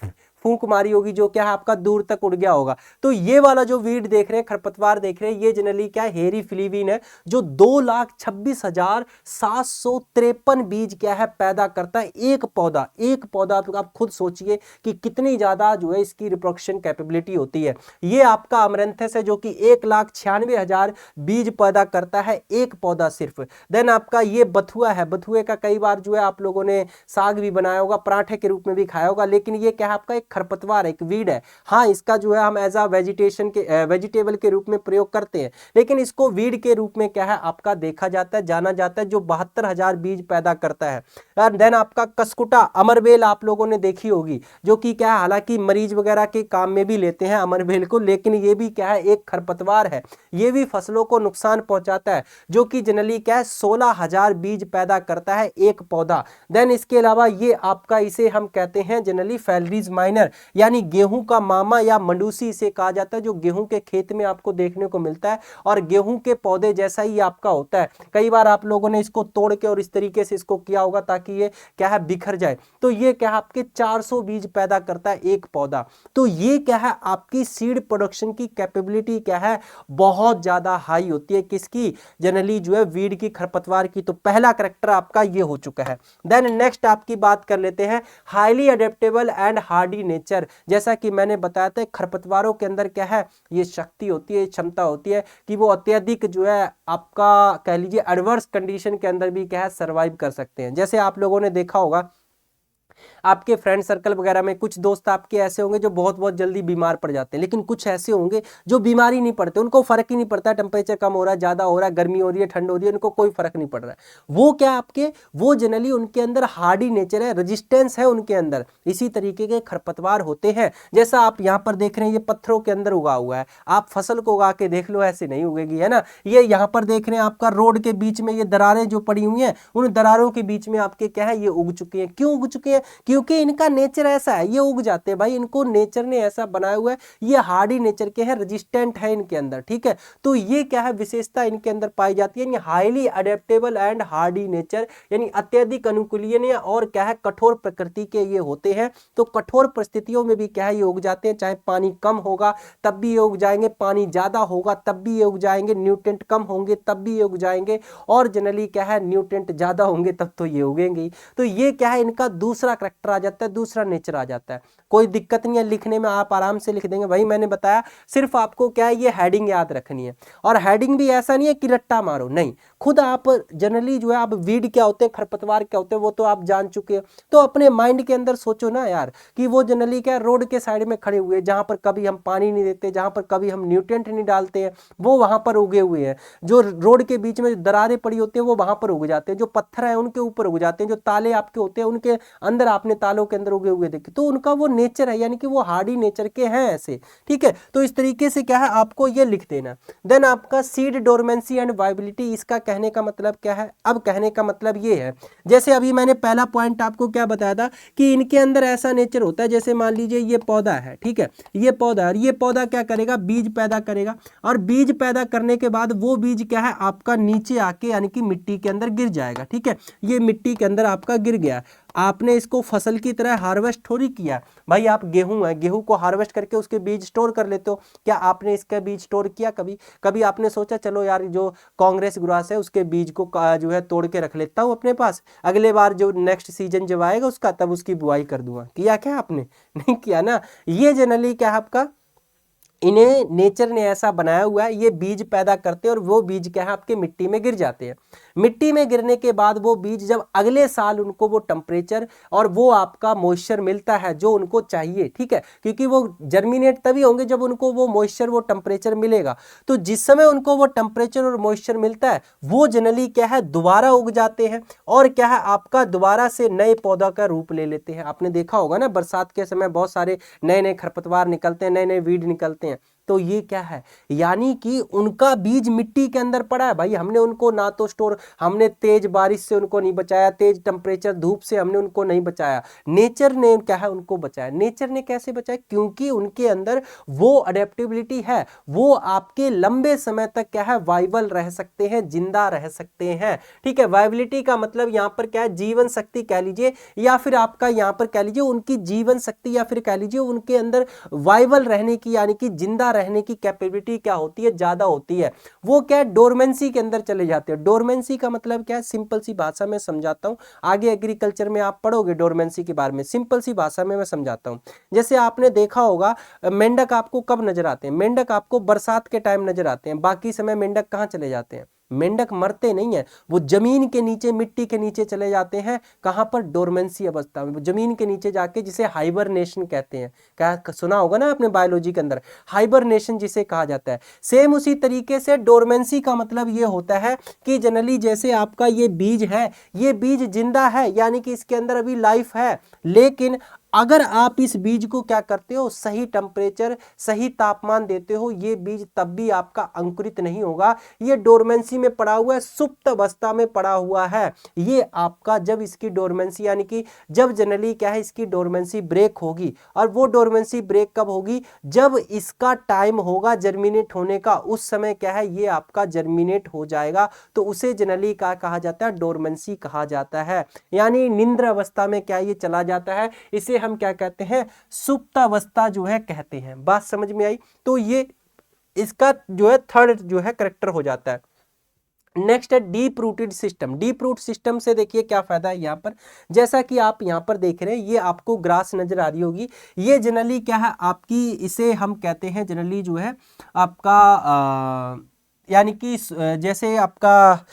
फूंक मारी होगी, जो क्या है आपका दूर तक उड़ गया होगा। तो ये वाला जो वीड देख रहे हैं, खरपतवार देख रहे हैं, ये जनरली क्या है, हेरी फ्लीवीन है, जो 2,26,753 बीज क्या है, पैदा करता है एक पौधा। एक पौधा आप खुद सोचिए कि कितनी ज्यादा जो है इसकी रिप्रोडक्शन कैपेबिलिटी होती है। ये आपका अमरंथस है, जो कि 1,96,000 बीज पैदा करता है एक पौधा सिर्फ। देन आपका ये बथुआ है, बथुए का कई बार जो है आप लोगों ने साग भी बनाया होगा, पराठे के रूप में भी खाया होगा, लेकिन ये क्या है, आपका एक खरपतवार, एक वीड है। हाँ, इसका जो है हम एज आ वेजिटेबल के रूप में प्रयोग करते हैं, लेकिन इसको वीड के रूप में क्या है आपका देखा जाता है, जाना जाता है, जो 72,000 बीज पैदा करता है। और देन आपका कसकुटा, अमरबेल आप लोगों ने देखी होगी, जो कि क्या है, हालांकि मरीज वगैरह के काम में भी लेते हैं अमरबेल को, लेकिन ये भी क्या है, एक खरपतवार है। ये भी फसलों को नुकसान पहुंचाता है, जो कि जनरली क्या है 16,000 बीज पैदा करता है एक पौधा। देन इसके अलावा ये आपका, इसे हम कहते हैं जनरली फैलरीज माइनर, यानी गेहूं का मामा या मंडूसी इसे कहा जाता है, जो गेहूं के खेत में आपको देखने को मिलता है और गेहूं के पौधे जैसा ही आपका होता है। कई बार आप लोगों ने इसको तोड़ के और इस तरीके से इसको किया होगा ताकि ये क्या है, बिखर जाए। तो ये क्या है, आपके 400 बीज पैदा करता है एक पौधा। तो ये क्या है, आपकी सीड प्रोडक्शन की कैपेबिलिटी क्या है, बहुत ज्यादा हाई होती है। किसकी, जनरली जो है वीड की, खरपतवार की। तो पहला करैक्टर आपका ये हो चुका है। देन नेक्स्ट आपकी बात कर लेते हैं, highly adaptable and Hardy nature. जैसा कि मैंने बताया था, खरपतवारों के अंदर क्या है, ये शक्ति होती है, क्षमता होती है कि वो अत्यधिक जो है आपका कह लीजिए एडवर्स कंडीशन के अंदर भी क्या है, सर्वाइव कर सकते हैं। जैसे आप लोगों ने देखा होगा, आपके फ्रेंड सर्कल वगैरह में कुछ दोस्त आपके ऐसे होंगे जो बहुत बहुत जल्दी बीमार पड़ जाते हैं, लेकिन कुछ ऐसे होंगे जो बीमारी नहीं पड़ते, उनको फर्क ही नहीं पड़ता, टेम्परेचर कम हो रहा है, ज्यादा हो रहा है, गर्मी हो रही है, ठंड हो रही है, उनको कोई फर्क नहीं पड़ रहा है। वो क्या आपके, वो जनरली उनके अंदर हार्डी नेचर है, रेजिस्टेंस है उनके अंदर। इसी तरीके के खरपतवार होते हैं। जैसा आप यहाँ पर देख रहे हैं, ये पत्थरों के अंदर उगा हुआ है, आप फसल को उगा के देख लो, ऐसे नहीं उगेगी, है ना। ये यहाँ पर देख रहे हैं, आपका रोड के बीच में ये दरारें जो पड़ी हुई हैं, उन दरारों के बीच में आपके क्या है, ये उग चुके हैं। क्यों उग चुके हैं, क्योंकि इनका नेचर ऐसा है, ये उग जाते हैं भाई, इनको नेचर ने ऐसा बनाया हुआ है, ये हार्डी नेचर के हैं, रेजिस्टेंट है इनके अंदर, ठीक है। तो ये क्या है, विशेषता इनके अंदर पाई जाती है, highly adaptable and Hardy nature, यानी अत्यधिक अनुकूलनीय और क्या है, कठोर प्रकृति के ये होते हैं। तो कठोर परिस्थितियों में भी क्या है, ये उग जाते हैं, चाहे पानी कम होगा तब भी ये उग जाएंगे, पानी ज्यादा होगा तब भी ये उग जाएंगे, न्यूट्रिएंट कम होंगे तब भी ये उग जाएंगे, और जनरली क्या है, न्यूट्रिएंट ज्यादा होंगे तब तो ये उगेंगे। तो ये क्या है, इनका दूसरा करैक्टर आ जाता है, दूसरा नेचर आ जाता है। कोई दिक्कत नहीं है लिखने में, आप आराम से लिख देंगे। वही मैंने बताया, सिर्फ आपको क्या है, ये हेडिंग याद रखनी है। और हेडिंग भी ऐसा नहीं है कि रट्टा मारो, नहीं, खुद आप जनरली जो है, आप वीड क्या होते हैं, खरपतवार क्या होते हैं, वो तो आप जान चुके हो। तो अपने माइंड के अंदर सोचो ना यार, कि वो जनरली क्या, रोड के साइड में खड़े हुए, जहां पर कभी हम पानी नहीं देते, जहां पर कभी हम न्यूट्रिएंट नहीं डालते हैं, वो वहां पर उगे हुए हैं। जो रोड के बीच में दरारें पड़ी होती है, वो वहां पर उग जाते हैं। जो पत्थर है उनके ऊपर उग जाते हैं। जो ताले आपके होते हैं, उनके अंदर आपने तालों के अंदर उगे हुए देखे, तो उनका वो नेचर है, यानी कि वो हार्डी नेचर के हैं ऐसे, ठीक है। तो इस तरीके से क्या है, आपको ये लिख देना। देन आपका सीड डोरमेंसी एंड वाइबिलिटी, इसका कहने का मतलब क्या है, अब कहने का मतलब ये है, जैसे अभी मैंने पहला पॉइंट आपको क्या बताया था कि इनके अंदर ऐसा नेचर होता है, जैसे मान लीजिए ये पौधा है, ठीक है, ये पौधा, और ये पौधा क्या करेगा, बीज पैदा करेगा, और बीज पैदा करने के बाद वो बीज क्या है, आपका नीचे आके यानी कि मिट्टी के अंदर गिर जाएगा, ठीक है। ये मिट्टी के अंदर आपका गिर गया, आपने इसको फसल की तरह हार्वेस्ट थोड़ी किया भाई। आप गेहूं है, गेहूं को हार्वेस्ट करके उसके बीज स्टोर कर लेते हो, क्या आपने इसका बीज स्टोर किया कभी? कभी आपने सोचा चलो यार जो कांग्रेस ग्रास है उसके बीज को जो है तोड़ के रख लेता हूं अपने पास, अगले बार जो नेक्स्ट सीजन जब आएगा उसका तब उसकी बुआई कर दूंगा? किया क्या आपने? नहीं किया ना। ये जनरली क्या है आपका, इन्हें नेचर ने ऐसा बनाया हुआ है, ये बीज पैदा करते हैं और वो बीज क्या है आपके मिट्टी में गिर जाते हैं। मिट्टी में गिरने के बाद वो बीज जब अगले साल उनको वो टेम्परेचर और वो आपका मॉइस्चर मिलता है जो उनको चाहिए, ठीक है, क्योंकि वो जर्मिनेट तभी होंगे जब उनको वो मॉइस्चर वो टेम्परेचर मिलेगा। तो जिस समय उनको वो टेम्परेचर और मॉइस्चर मिलता है वो जनरली क्या है दोबारा उग जाते हैं और क्या है आपका दोबारा से नए पौधा का रूप ले लेते हैं। आपने देखा होगा ना बरसात के समय बहुत सारे नए नए खरपतवार निकलते हैं, नए नए वीड निकलते हैं। तो ये क्या है, यानी कि उनका बीज मिट्टी के अंदर पड़ा है भाई, हमने उनको ना तो स्टोर, हमने तेज बारिश से उनको नहीं बचाया, तेज टेम्परेचर धूप से हमने उनको नहीं बचाया, नेचर ने क्या है उनको बचाया। नेचर ने कैसे बचाया? क्योंकि उनके अंदर वो अडेप्टेबिलिटी है, वो आपके लंबे समय तक क्या है वाइबल रह सकते हैं, जिंदा रह सकते हैं, ठीक है। वाइबिलिटी का मतलब यहाँ पर क्या है, जीवन शक्ति कह लीजिए या फिर आपका यहाँ पर कह लीजिए उनकी जीवन शक्ति या फिर कह लीजिए उनके अंदर वाइबल रहने की यानी कि जिंदा रहने की कैपेबिलिटी क्या होती है, ज्यादा होती है। वो क्या है डोरमेंसी के अंदर चले जाते हैं। डोरमेंसी का मतलब क्या है, सिंपल सी भाषा में समझाता हूं, आगे एग्रीकल्चर में आप पढ़ोगे डोरमेंसी के बारे में, सिंपल सी भाषा में मैं समझाता हूं। जैसे आपने देखा होगा मेंढक आपको कब नजर आते हैं? मेंढक आपको बरसात के टाइम नजर आते हैं, बाकी समय मेंढक कहां चले जाते हैं? मेंढक मरते नहीं है, वो जमीन के नीचे मिट्टी के नीचे चले जाते हैं। कहां पर? डोरमेंसी अवस्था में, जमीन के नीचे जाके, जिसे हाइबरनेशन कहते हैं। क्या सुना होगा ना आपने बायोलॉजी के अंदर, हाइबरनेशन जिसे कहा जाता है। सेम उसी तरीके से डोरमेंसी का मतलब ये होता है कि जनरली जैसे आपका ये बीज है, ये बीज जिंदा है यानी कि इसके अंदर अभी लाइफ है, लेकिन अगर आप इस बीज को क्या करते हो, सही टेम्परेचर सही तापमान देते हो, ये बीज तब भी आपका अंकुरित नहीं होगा। ये डोरमेंसी में पड़ा हुआ है, सुप्त अवस्था में पड़ा हुआ है। ये आपका जब इसकी डोरमेंसी यानी कि जब जनरली क्या है इसकी डोरमेंसी ब्रेक होगी, और वो डोरमेंसी ब्रेक कब होगी? जब इसका टाइम होगा जर्मिनेट होने का, उस समय क्या है ये आपका जर्मिनेट हो जाएगा। तो उसे जनरली क्या कहा जाता है? डोरमेंसी कहा जाता है। यानी निंद्र अवस्था में क्या ये चला जाता है, इसे हम क्या कहते हैं? सुप्तावस्था जो है कहते हैं। बात समझ में आई? तो ये इसका जो है थर्ड जो है करेक्टर हो जाता है। नेक्स्ट है deep rooted system. Deep root system से देखिए क्या फायदा है यहाँ पर, जैसा कि आप यहाँ पर देख रहे हैं ये आपको ग्रास नजर आ रही होगी, ये जनरली क्या है आपकी, इसे हम कहते हैं जनरली जो है आपका यानी कि जैसे आपका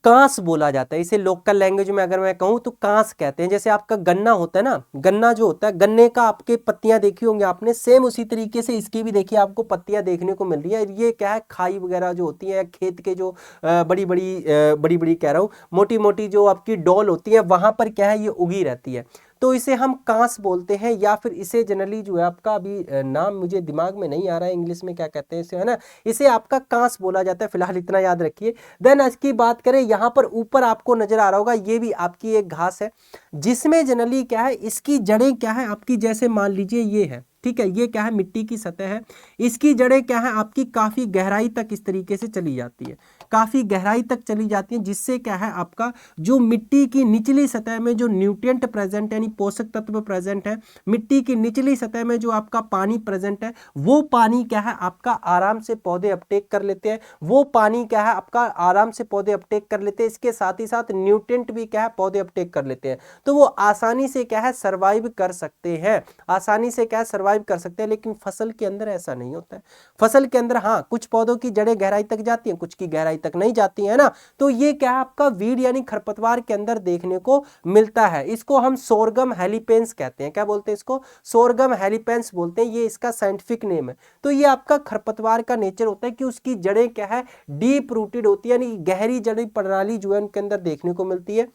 कांस बोला जाता है, इसे लोकल लैंग्वेज में अगर मैं कहूँ तो कांस कहते हैं। जैसे आपका गन्ना होता है ना, गन्ना जो होता है, गन्ने का आपके पत्तियां देखी होंगी आपने, सेम उसी तरीके से इसकी भी देखिए आपको पत्तियां देखने को मिल रही है। ये क्या है, खाई वगैरह जो होती है, खेत के जो बड़ी बड़ी कह रहा हूँ मोटी मोटी जो आपकी डोल होती है, वहां पर क्या है ये उगी रहती है। तो इसे हम कांस बोलते हैं, या फिर इसे जनरली जो है आपका अभी नाम मुझे दिमाग में नहीं आ रहा है, इंग्लिश में क्या कहते हैं इसे, है ना, इसे आपका कांस बोला जाता है। फिलहाल इतना याद रखिए। देन आज की बात करें, यहाँ पर ऊपर आपको नजर आ रहा होगा, ये भी आपकी एक घास है, जिसमें जनरली क्या है इसकी जड़ें क्या है आपकी, जैसे मान लीजिए ये है, ठीक है, ये क्या है मिट्टी की सतह है, इसकी जड़ें क्या है आपकी काफी गहराई तक इस तरीके से चली जाती है, काफी गहराई तक चली जाती है, जिससे क्या है आपका जो मिट्टी की निचली सतह में जो न्यूट्रिएंट प्रेजेंट है, यानी पोषक तत्व प्रेजेंट है, मिट्टी की निचली सतह में जो आपका पानी प्रेजेंट है, वो पानी क्या है आपका आराम से पौधे अपटेक कर लेते हैं। वो पानी क्या है आपका आराम से पौधे अपटेक कर लेते हैं, इसके साथ ही साथ न्यूट्रिएंट भी क्या है पौधे अपटेक कर लेते हैं। तो वो आसानी से क्या है सर्वाइव कर सकते हैं, आसानी से क्या है सर्वाइव कर सकते हैं। लेकिन फसल के अंदर ऐसा नहीं होता है। फसल के अंदर हाँ कुछ पौधों की जड़ें गहराई तक जाती हैं, कुछ की गहराई तक नहीं जाती है ना। तो ये क्या है आपका वीड यानी खरपतवार के अंदर देखने को मिलता है। इसको हम सोरगम हेलिपेंस कहते हैं। क्या बोलते हैं इसको? सोरगम हेलिपेंस बोलते हैं, ये इसका साइंटिफिक नेम है। तो ये आपका खरपतवार का नेचर होता है कि उसकी जड़ें क्या है डीप रूटेड होती है, यानी गहरी जड़ी प्रणाली जो है उनके अंदर देखने को मिलती है।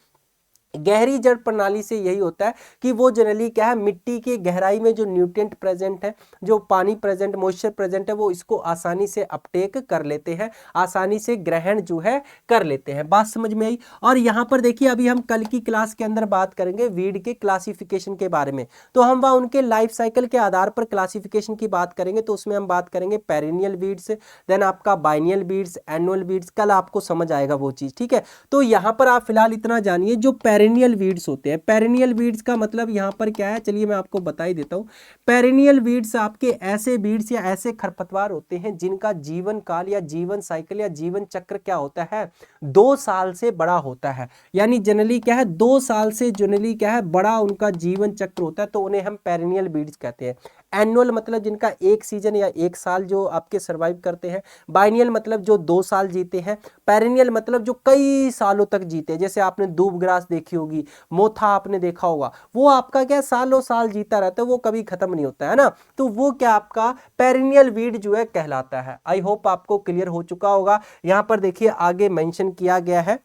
गहरी जड़ प्रणाली से यही होता है कि वो जनरली क्या है मिट्टी की गहराई में जो न्यूट्रिएंट प्रेजेंट है, जो पानी प्रेजेंट, मॉइस्चर प्रेजेंट है, वो इसको आसानी से अपटेक कर लेते हैं, आसानी से ग्रहण जो है कर लेते हैं। बात समझ में आई? और यहाँ पर देखिए अभी हम कल की क्लास के अंदर बात करेंगे वीड के क्लासिफिकेशन के बारे में। तो हम वहाँ उनके लाइफ साइकिल के आधार पर क्लासिफिकेशन की बात करेंगे। तो उसमें हम बात करेंगे पेरिनियल वीड्स, देन आपका बाइनियल वीड्स, एनुअल वीड्स। कल आपको समझ आएगा वो चीज़, ठीक है। तो यहाँ पर आप फिलहाल इतना जानिए, जो पेरिनियल पेरिनियल वीड्स होते हैं। पेरिनियल वीड्स का मतलब यहाँ पर क्या है, चलिए मैं आपको बता ही देता हूँ। पेरिनियल वीड्स आपके ऐसे वीड्स या ऐसे खरपतवार होते हैं जिनका जीवन काल या जीवन साइकिल या जीवन चक्र क्या होता है, 2 साल से बड़ा होता है। यानी जनरली क्या है, 2 साल से जनरली क्या है, बड़ा उनका जीवन चक्र होता है, तो उन्हें हम पेरिनियल वीड्स कहते हैं। एनुअल मतलब जिनका एक सीजन या एक साल जो आपके सर्वाइव करते हैं। बाइनियल मतलब जो 2 साल जीते हैं। पेरिनियल मतलब जो कई सालों तक जीते हैं। जैसे आपने दूब ग्रास देखी होगी, मोथा आपने देखा होगा, वो आपका क्या सालों साल जीता रहता है, वो कभी खत्म नहीं होता है ना। तो वो क्या आपका पेरिनियल वीड जो है कहलाता है। आई होप आपको क्लियर हो चुका होगा। यहां पर देखिए आगे मेंशन किया गया है,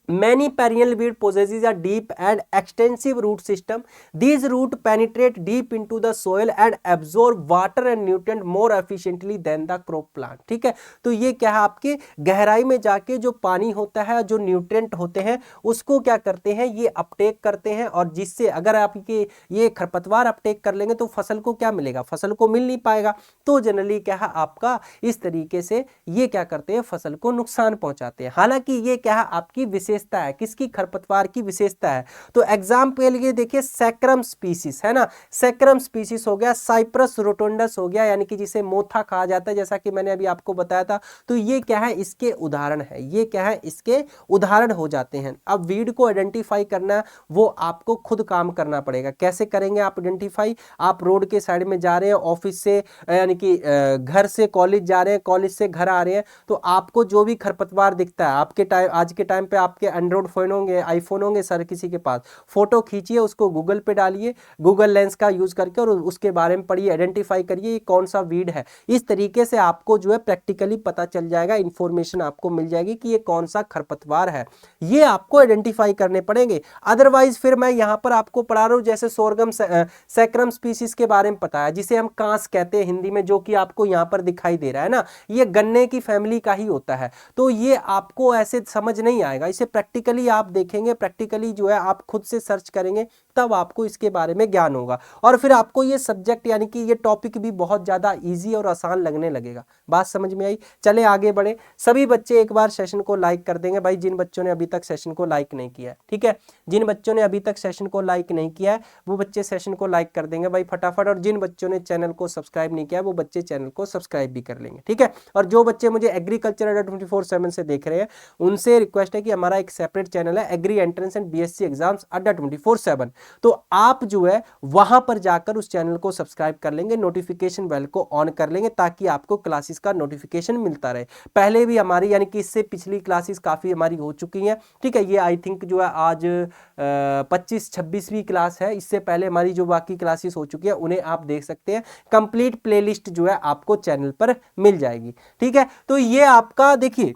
Many perennial weed possesses a deep and extensive root system. These roots penetrate deep into the soil and absorb water and nutrient more efficiently than the crop plant. ठीक है, तो ये क्या है, आपके गहराई में जाके जो पानी होता है, जो न्यूट्रिएंट होते हैं, उसको क्या करते हैं, ये अपटेक करते हैं। और जिससे अगर आपके ये खरपतवार अपटेक कर लेंगे तो फसल को क्या मिलेगा, फसल को मिल नहीं पाएगा। तो जनरली क्या है आपका इस तरीके से ये क्या करते हैं, फसल को नुकसान पहुंचाते हैं। हालांकि ये क्या है आपकी विशेषता है, किसकी, खरपतवार की विशेषता है। तो एग्जाम्पल के लिए देखिए सैक्रम स्पीसीज है ना, सैक्रम स्पीसीज हो गया, साइप्रस रोटोंडस हो गया, यानी कि जिसे मोथा कहा जाता है, जैसा कि मैंने अभी आपको बताया था। तो ये क्या है, इसके उदाहरण है, ये क्या है, इसके उदाहरण हो जाते हैं। अब वीड को आइडेंटिफाई करना वो आपको खुद काम करना पड़ेगा। कैसे करेंगे आप आइडेंटिफाई, आप रोड के साइड में जा रहे हैं, ऑफिस से यानी कि घर से कॉलेज जा रहे हैं, कॉलेज से घर आ रहे हैं, तो आपको जो भी खरपतवार दिखता है, आपके टाइम आज के टाइम पे आपके एंड्रॉइड फोन होंगे, आईफोन होंगे, सर किसी के पास, फोटो खींचिए, उसको गूगल पे डालिए, गूगल लेंस का यूज करके, और उसके बारे में पढ़िए, आइडेंटिफाई करिए ये कौन सा वीड है। इस तरीके से आपको जो है प्रैक्टिकली पता चल जाएगा, इंफॉर्मेशन आपको मिल जाएगी कि ये कौन सा खरपतवार है, ये आपको आइडेंटिफाई करने पड़ेंगे। अदरवाइज फिर मैं यहाँ पर आपको पढ़ा रहा हूँ, जैसे सोरगम सैक्रम स्पीसीज के बारे में पता है, जिसे हम कांस कहते हैं हिंदी में, जो कि आपको यहाँ पर दिखाई दे रहा है ना, ये गन्ने की फैमिली का ही होता है। तो ये आपको ऐसे समझ नहीं आएगा, इसे प्रैक्टिकली आप देखेंगे, प्रैक्टिकली जो है आप खुद से सर्च करेंगे, तब आपको इसके बारे में ज्ञान होगा। और फिर आपको ये सब्जेक्ट यानी कि ये टॉपिक भी बहुत ज़्यादा इजी और आसान लगने लगेगा। बात समझ में आई? चले आगे बढ़े। सभी बच्चे एक बार सेशन को लाइक कर देंगे भाई, जिन बच्चों ने अभी तक सेशन को लाइक नहीं किया है। ठीक है, जिन बच्चों ने अभी तक सेशन को लाइक नहीं किया है वो बच्चे सेशन को लाइक कर देंगे भाई फटाफट। और जिन बच्चों ने चैनल को सब्सक्राइब नहीं किया है वो बच्चे चैनल को सब्सक्राइब भी कर लेंगे। ठीक है, और जो बच्चे मुझे एग्रीकल्चर अड्डा 24/7 से देख रहे हैं उनसे रिक्वेस्ट है कि हमारा एक सेपरेट चैनल है agri entrance and BSc exams Adda 24/7, तो आप जो है वहां पर जाकर उस चैनल को सब्सक्राइब कर लेंगे, नोटिफिकेशन बेल को ऑन कर लेंगे, ताकि आपको क्लासेस का नोटिफिकेशन मिलता रहे। पहले भी हमारी यानी कि इससे पिछली क्लासेस काफी हमारी हो चुकी हैं। ठीक है, ये आई थिंक जो है आज 25-26वीं क्लास है। इससे पहले हमारी जो बाकी क्लासेस हो चुकी है उन्हें आप देख सकते हैं। कंप्लीट प्लेलिस्ट जो है आपको चैनल पर मिल जाएगी। ठीक है, तो ये आपका देखिए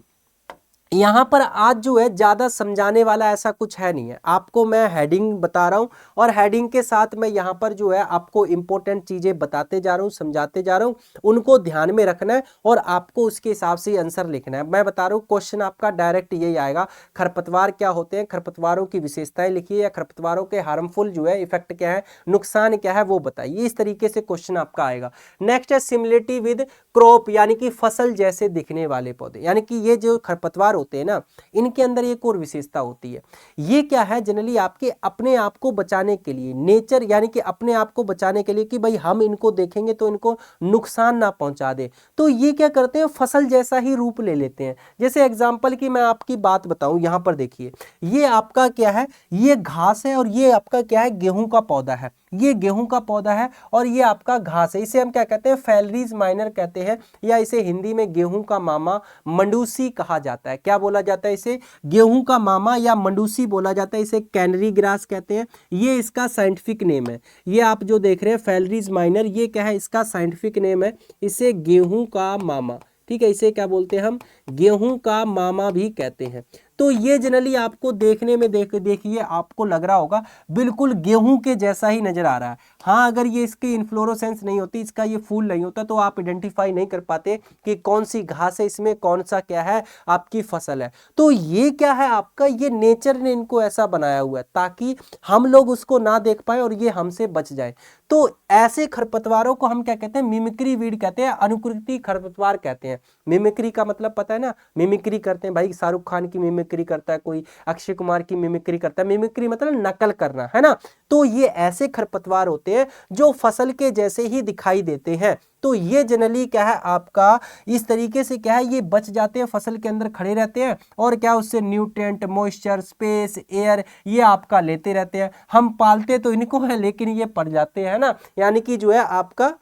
यहाँ पर आज जो है ज़्यादा समझाने वाला ऐसा कुछ है नहीं है, आपको मैं हेडिंग बता रहा हूँ और हेडिंग के साथ मैं यहाँ पर जो है आपको इंपॉर्टेंट चीज़ें बताते जा रहा हूँ, समझाते जा रहा हूँ, उनको ध्यान में रखना है और आपको उसके हिसाब से आंसर लिखना है। मैं बता रहा हूँ क्वेश्चन आपका डायरेक्ट यही आएगा, खरपतवार क्या होते हैं, खरपतवारों की विशेषताएं लिखिए, या खरपतवारों के हार्मफुल जो है इफेक्ट क्या है, नुकसान क्या है वो बताइए। इस तरीके से क्वेश्चन आपका आएगा। नेक्स्ट है सिमिलरिटी विद क्रॉप, यानी कि फसल जैसे दिखने वाले पौधे, यानी कि ये जो खरपतवार होते हैं ना, इनके अंदर एक और विशेषता होती है। ये क्या है, जनरली आपके अपने आप को बचाने के लिए, नेचर यानी कि अपने आप को बचाने के लिए कि भाई हम इनको देखेंगे तो इनको नुकसान ना पहुंचा दे, तो ये क्या करते हैं, फसल जैसा ही रूप ले लेते हैं। जैसे एग्जांपल की मैं आपकी बात बताऊं, यहां पर देखिए ये आपका क्या है, ये घास है और ये आपका क्या है, गेहूं का पौधा है। ये गेहूं का पौधा है और ये आपका घास है। इसे हम क्या कहते हैं, फैलरीज माइनर कहते हैं, या इसे हिंदी में गेहूं का मामा मंडूसी कहा जाता है। क्या बोला जाता है इसे, गेहूं का मामा या मंडूसी बोला जाता है। इसे कैनरी ग्रास कहते हैं, ये इसका साइंटिफिक नेम है। ये आप जो देख रहे हैं फैलरीज माइनर, ये क्या है, इसका साइंटिफिक नेम है, इसे गेहूं का मामा। ठीक है, इसे क्या बोलते हैं हम, गेहूं का मामा भी कहते हैं। तो ये जनरली आपको देखने में देखिए आपको लग रहा होगा बिल्कुल गेहूं के जैसा ही नजर आ रहा है। हाँ, अगर ये इसकी इन्फ्लोरोसेंस नहीं होती, इसका ये फूल नहीं होता, तो आप आइडेंटिफाई नहीं कर पाते कि कौन सी घास है इसमें, कौन सा क्या है आपकी फसल है। तो ये क्या है आपका, ये नेचर ने इनको ऐसा बनाया हुआ है ताकि हम लोग उसको ना देख पाए और ये हमसे बच जाए। तो ऐसे खरपतवारों को हम क्या कहते हैं, मिमिक्री वीड कहते हैं, अनुकृति खरपतवार कहते हैं। मिमिक्री का मतलब पता है ना, मिमिक्री करते हैं भाई, शाहरुख खान की मिमिक्री मिमिक्री करता है, कोई अक्षय कुमार की मिमिक्री करता है। मिमिक्री मतलब नकल करना, है ना। तो ये ऐसे खरपतवार होते हैं जो फसल के जैसे ही दिखाई देते हैं। तो ये जनरली क्या है आपका इस तरीके से क्या है ये बच जाते हैं, फसल के अंदर खड़े रहते हैं और क्या उससे न्यूट्रिएंट, मॉइस्चर, स्पेस, एयर ये आपका लेते रहते हैं। हम पालते तो इनको है लेकिन ये पड़ जाते हैं ना, यानी कि जो है आपका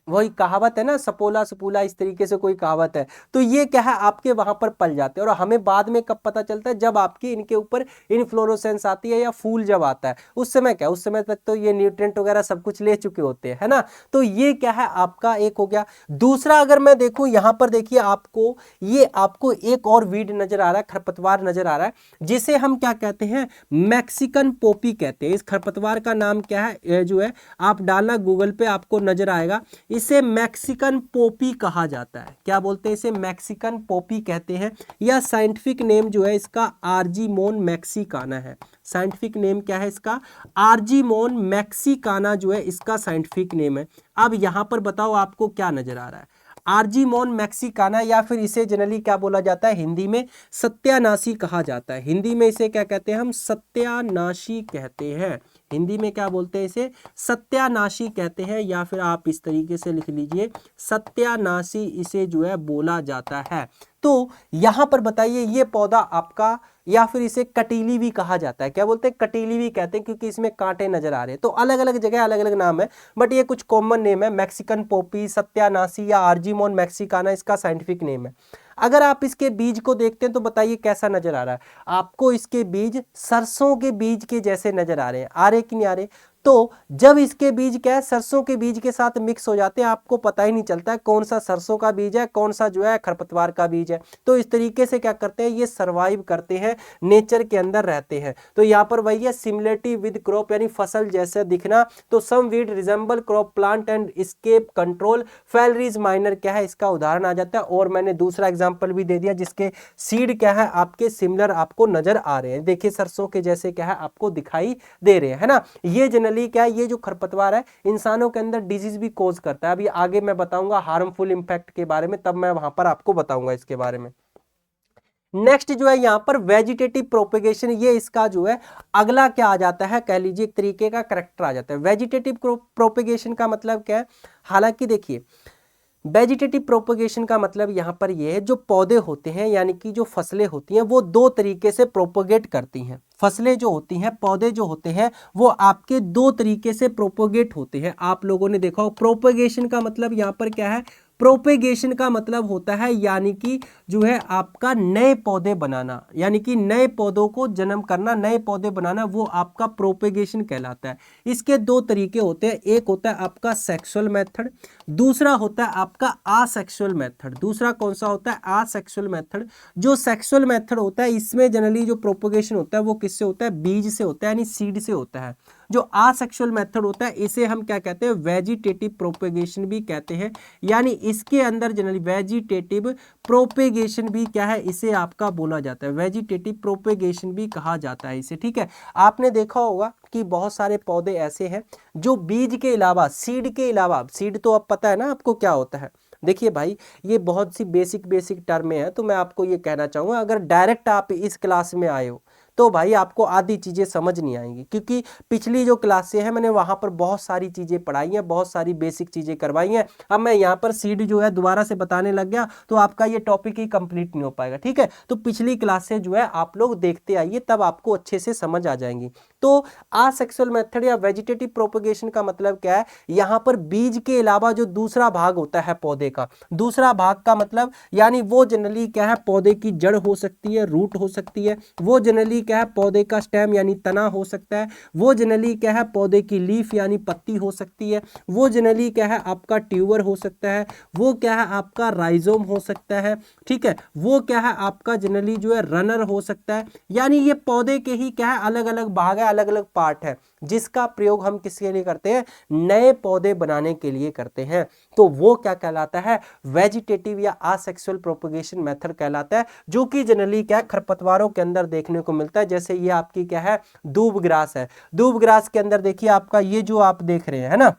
वही कहावत है ना, सपोला सपूला, इस तरीके से कोई कहावत है। तो ये क्या है आपके वहां पर पल जाते हैं और हमें बाद में कब पता चलता है, जब आपकी इनके ऊपर इनफ्लोरोसेंस आती है या फूल जब आता है, उस समय क्या, उस समय तक तो ये न्यूट्रिएंट वगैरह सब कुछ ले चुके होते हैं, है ना। तो ये क्या है आपका एक हो गया। दूसरा अगर मैं देखूं यहां पर देखिए आपको ये आपको एक और वीड नजर आ रहा है, खरपतवार नजर आ रहा है, जिसे हम क्या कहते हैं, मैक्सिकन पोपी कहते हैं। इस खरपतवार का नाम क्या है जो है आप डालना गूगल पे, आपको नजर आएगा। इसे मैक्सिकन पोपी कहा जाता है। क्या बोलते हैं इसे, मैक्सिकन पोपी कहते हैं। या साइंटिफिक नेम जो है इसका आर्जीमोन मैक्सिकाना है। साइंटिफिक नेम क्या है इसका, आर्जीमोन मैक्सिकाना जो है इसका साइंटिफिक नेम है। अब यहां पर बताओ आपको क्या नजर आ रहा है, आर्जीमोन मैक्सिकाना, या फिर इसे जनरली क्या बोला जाता है, हिंदी में सत्यानाशी कहा जाता है। हिंदी में इसे क्या कहते हैं हम, सत्यानाशी कहते हैं। हिंदी में क्या बोलते हैं इसे, सत्यानाशी कहते हैं, या फिर आप इस तरीके से लिख लीजिए सत्यानाशी इसे जो है बोला जाता है। तो यहां पर बताइए ये पौधा आपका, या फिर इसे कटीली भी कहा जाता है। क्या बोलते हैं, कटीली भी कहते हैं, क्योंकि इसमें कांटे नजर आ रहे हैं। तो अलग अलग जगह अलग अलग नाम है, बट ये कुछ कॉमन नेम है, मैक्सिकन पोपी, सत्यानाशी या आर्जीमोन मैक्सिकाना इसका साइंटिफिक नेम है। अगर आप इसके बीज को देखते हैं तो बताइए कैसा नजर आ रहा है आपको, इसके बीज सरसों के बीज के जैसे नजर आ रहे हैं, आ रहे कि नहीं आ रहे। तो जब इसके बीज क्या है सरसों के बीज के साथ मिक्स हो जाते हैं, आपको पता ही नहीं चलता है कौन सा सरसों का बीज है, कौन सा जो है खरपतवार का बीज है। तो इस तरीके से क्या करते हैं, ये सरवाइव करते हैं, नेचर के अंदर रहते हैं। तो यहाँ पर वही है सिमिलरिटी विद क्रॉप, यानी फसल जैसे दिखना। तो some weed resemble crop plant and escape control failures minor क्या है इसका उदाहरण आ जाता है। और मैंने दूसरा एग्जाम्पल भी दे दिया जिसके सीड क्या है आपके सिमिलर आपको नजर आ रहे हैं। देखिए सरसों के जैसे क्या है आपको दिखाई दे रहे हैं, है ना। ये जनरली क्या है, ये जो खरपतवार है इंसानों के अंदर डिजीज भी कोज करता है। अभी आगे मैं बताऊंगा हार्मफुल इंपैक्ट के बारे में, तब मैं वहां पर आपको बताऊंगा इसके बारे में। नेक्स्ट जो है यहाँ पर वेजिटेटिव प्रोपेगेशन, ये इसका जो है अगला क्या आ जाता है, कह लीजिए एक तरीके का करैक्टर आ जाता है। वेजिटेटिव प्रोपेगेशन का मतलब क्या है, हालांकि देखिए वेजिटेटिव प्रोपेगेशन का मतलब यहाँ पर ये है जो पौधे होते हैं यानी कि जो फसलें होती हैं वो दो तरीके से प्रोपेगेट करती हैं। फसलें जो होती हैं, पौधे जो होते हैं वो आपके दो तरीके से प्रोपेगेट होते हैं। आप लोगों ने देखा हो प्रोपेगेशन का मतलब यहाँ पर क्या है, प्रोपेगेशन का मतलब होता है यानी कि जो है आपका नए पौधे बनाना, यानी कि नए पौधों को जन्म करना, नए पौधे बनाना, वो आपका प्रोपेगेशन कहलाता है। इसके दो तरीके होते हैं, एक होता है आपका सेक्सुअल मेथड, दूसरा होता है आपका आसेक्सुअल मेथड। दूसरा कौन सा होता है, आसेक्सुअल मेथड। जो सेक्सुअल मेथड होता है इसमें जनरली जो प्रोपेगेशन होता है वो किससे होता है, बीज से होता है, यानी सीड से होता है। जो आसेक्सुअल मेथड होता है इसे हम क्या कहते हैं, वेजिटेटिव प्रोपेगेशन भी कहते हैं। यानी इसके अंदर जनरली वेजिटेटिव प्रोपेगेशन भी क्या है, इसे आपका बोला जाता है, वेजिटेटिव प्रोपेगेशन भी कहा जाता है इसे, ठीक है। आपने देखा होगा कि बहुत सारे पौधे ऐसे हैं जो बीज के अलावा, सीड के अलावा, सीड तो अब पता है ना आपको क्या होता है। देखिए भाई ये बहुत सी बेसिक टर्में हैं, तो मैं आपको ये कहना चाहूँगा अगर डायरेक्ट आप इस क्लास में आए हो तो भाई आपको आधी चीज़ें समझ नहीं आएंगी, क्योंकि पिछली जो क्लासें हैं मैंने वहाँ पर बहुत सारी चीज़ें पढ़ाई हैं, बहुत सारी बेसिक चीज़ें करवाई हैं। अब मैं यहाँ पर सीड जो है दोबारा से बताने लग गया तो आपका ये टॉपिक ही कंप्लीट नहीं हो पाएगा, ठीक है। तो पिछली क्लासें जो है आप लोग देखते आइए, तब आपको अच्छे से समझ आ जाएंगी। तो आसेक्सुअल मेथड या वेजिटेटिव प्रोपेगेशन का मतलब क्या है, यहाँ पर बीज के अलावा जो दूसरा भाग होता है पौधे का, दूसरा भाग का मतलब यानी वो जनरली क्या है, पौधे की जड़ हो सकती है, रूट हो सकती है, वो जनरली क्या है पौधे का स्टेम यानी तना हो सकता है, वो जनरली क्या है पौधे की लीफ यानी पत्ती हो सकती है, वो जनरली क्या है आपका ट्यूबर हो सकता है, वो क्या है आपका राइजोम हो सकता है, ठीक है, वो क्या है आपका जनरली जो है रनर हो सकता है। यानी ये पौधे के ही क्या है अलग अलग भाग है, अलग अलग पार्ट है, जिसका प्रयोग हम किसके लिए करते हैं, नए पौधे बनाने के लिए करते हैं। तो वो क्या कहलाता है, वेजिटेटिव या आसेक्सुअल प्रोपेगेशन मेथड कहलाता है, जो कि जनरली क्या है खरपतवारों के अंदर देखने को मिलता है। जैसे ये आपकी क्या है, दूब ग्रास है, दूब ग्रास के अंदर देखिए आपका ये जो आप देख रहे हैं, है ना,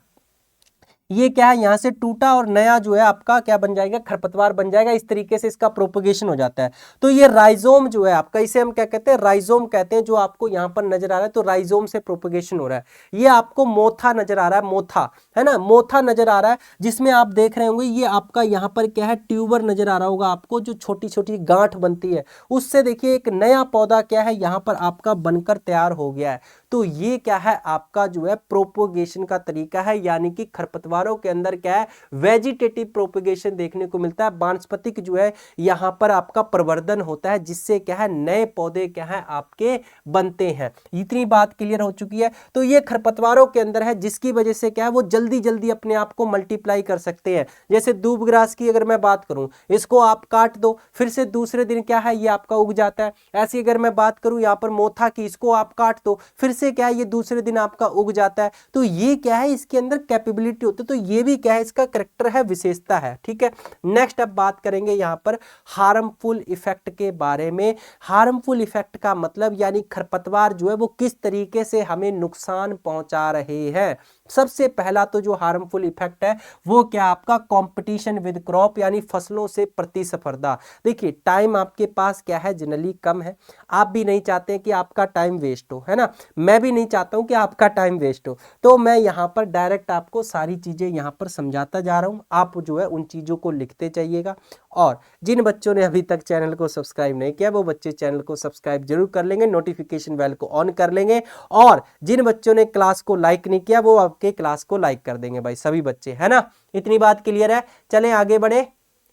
ये क्या है, यहाँ से टूटा और नया जो है आपका क्या बन जाएगा, खरपतवार बन जाएगा। इस तरीके से इसका प्रोपगेशन हो जाता है। तो ये राइजोम जो है आपका, इसे हम क्या कहते हैं, राइजोम कहते हैं। जो आपको यहाँ पर नजर आ रहा है, तो राइजोम से प्रोपगेशन हो रहा है। ये आपको मोथा नजर आ रहा है, मोथा है ना, मोथा नजर आ रहा है, जिसमें आप देख रहे होंगे ये आपका यहाँ पर क्या है, ट्यूबर नजर आ रहा होगा आपको, जो छोटी छोटी गांठ बनती है, उससे देखिए एक नया पौधा क्या है यहाँ पर आपका बनकर तैयार हो गया है। तो ये क्या है आपका जो है प्रोपोगेशन का तरीका है, यानी कि खरपतवारों के अंदर क्या है, वेजिटेटिव प्रोपोगेशन देखने को मिलता है। वानस्पतिक जो है यहाँ पर आपका प्रवर्धन होता है, जिससे क्या है नए पौधे क्या है आपके बनते हैं। इतनी बात क्लियर हो चुकी है। तो ये खरपतवारों के अंदर है, जिसकी वजह से क्या है वो जल्दी जल्दी अपने आप को मल्टीप्लाई कर सकते हैं। जैसे दूबग्रास की अगर मैं बात करूं, इसको आप काट दो, फिर से दूसरे दिन क्या है ये आपका उग जाता है। ऐसी अगर मैं बात करूं यहाँ पर मोथा की, इसको आप काट दो, फिर से क्या है ये दूसरे दिन आपका उग जाता है। तो ये क्या है, इसके अंदर कैपेबिलिटी होती है। तो ये भी क्या है, इसका करेक्टर है, विशेषता है। ठीक है, नेक्स्ट अब बात करेंगे यहाँ पर हार्मफुल इफेक्ट के बारे में। हार्मफुल इफेक्ट का मतलब यानी खरपतवार जो है वो किस तरीके से हमें नुकसान पहुंचा रहे हैं। सबसे पहला तो जो हार्मफुल इफेक्ट है वो क्या आपका कंपटीशन विद क्रॉप, यानी फसलों से प्रतिस्पर्धा। देखिए टाइम आपके पास क्या है, जनरली कम है। आप भी नहीं चाहते हैं कि आपका टाइम वेस्ट हो, है ना, मैं भी नहीं चाहता हूं कि आपका टाइम वेस्ट हो। तो मैं यहाँ पर डायरेक्ट आपको सारी चीजें यहाँ पर समझाता जा रहा हूं, आप जो है उन चीजों को लिखते जाइएगा। और जिन बच्चों ने अभी तक चैनल को सब्सक्राइब नहीं किया वो बच्चे चैनल को सब्सक्राइब जरूर कर लेंगे, नोटिफिकेशन बेल को ऑन कर लेंगे। और जिन बच्चों ने क्लास को लाइक नहीं किया वो आपके क्लास को लाइक कर देंगे भाई, सभी बच्चे, है ना। इतनी बात क्लियर है, चलें आगे बढ़े।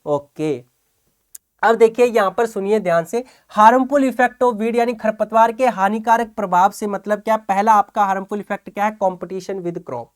ओके, अब देखिए यहां पर सुनिए ध्यान से, हार्मफुल इफेक्ट ऑफ वीड यानी खरपतवार के हानिकारक प्रभाव से मतलब क्या, पहला आपका हार्मफुल इफेक्ट क्या है, कंपटीशन विद क्रॉप।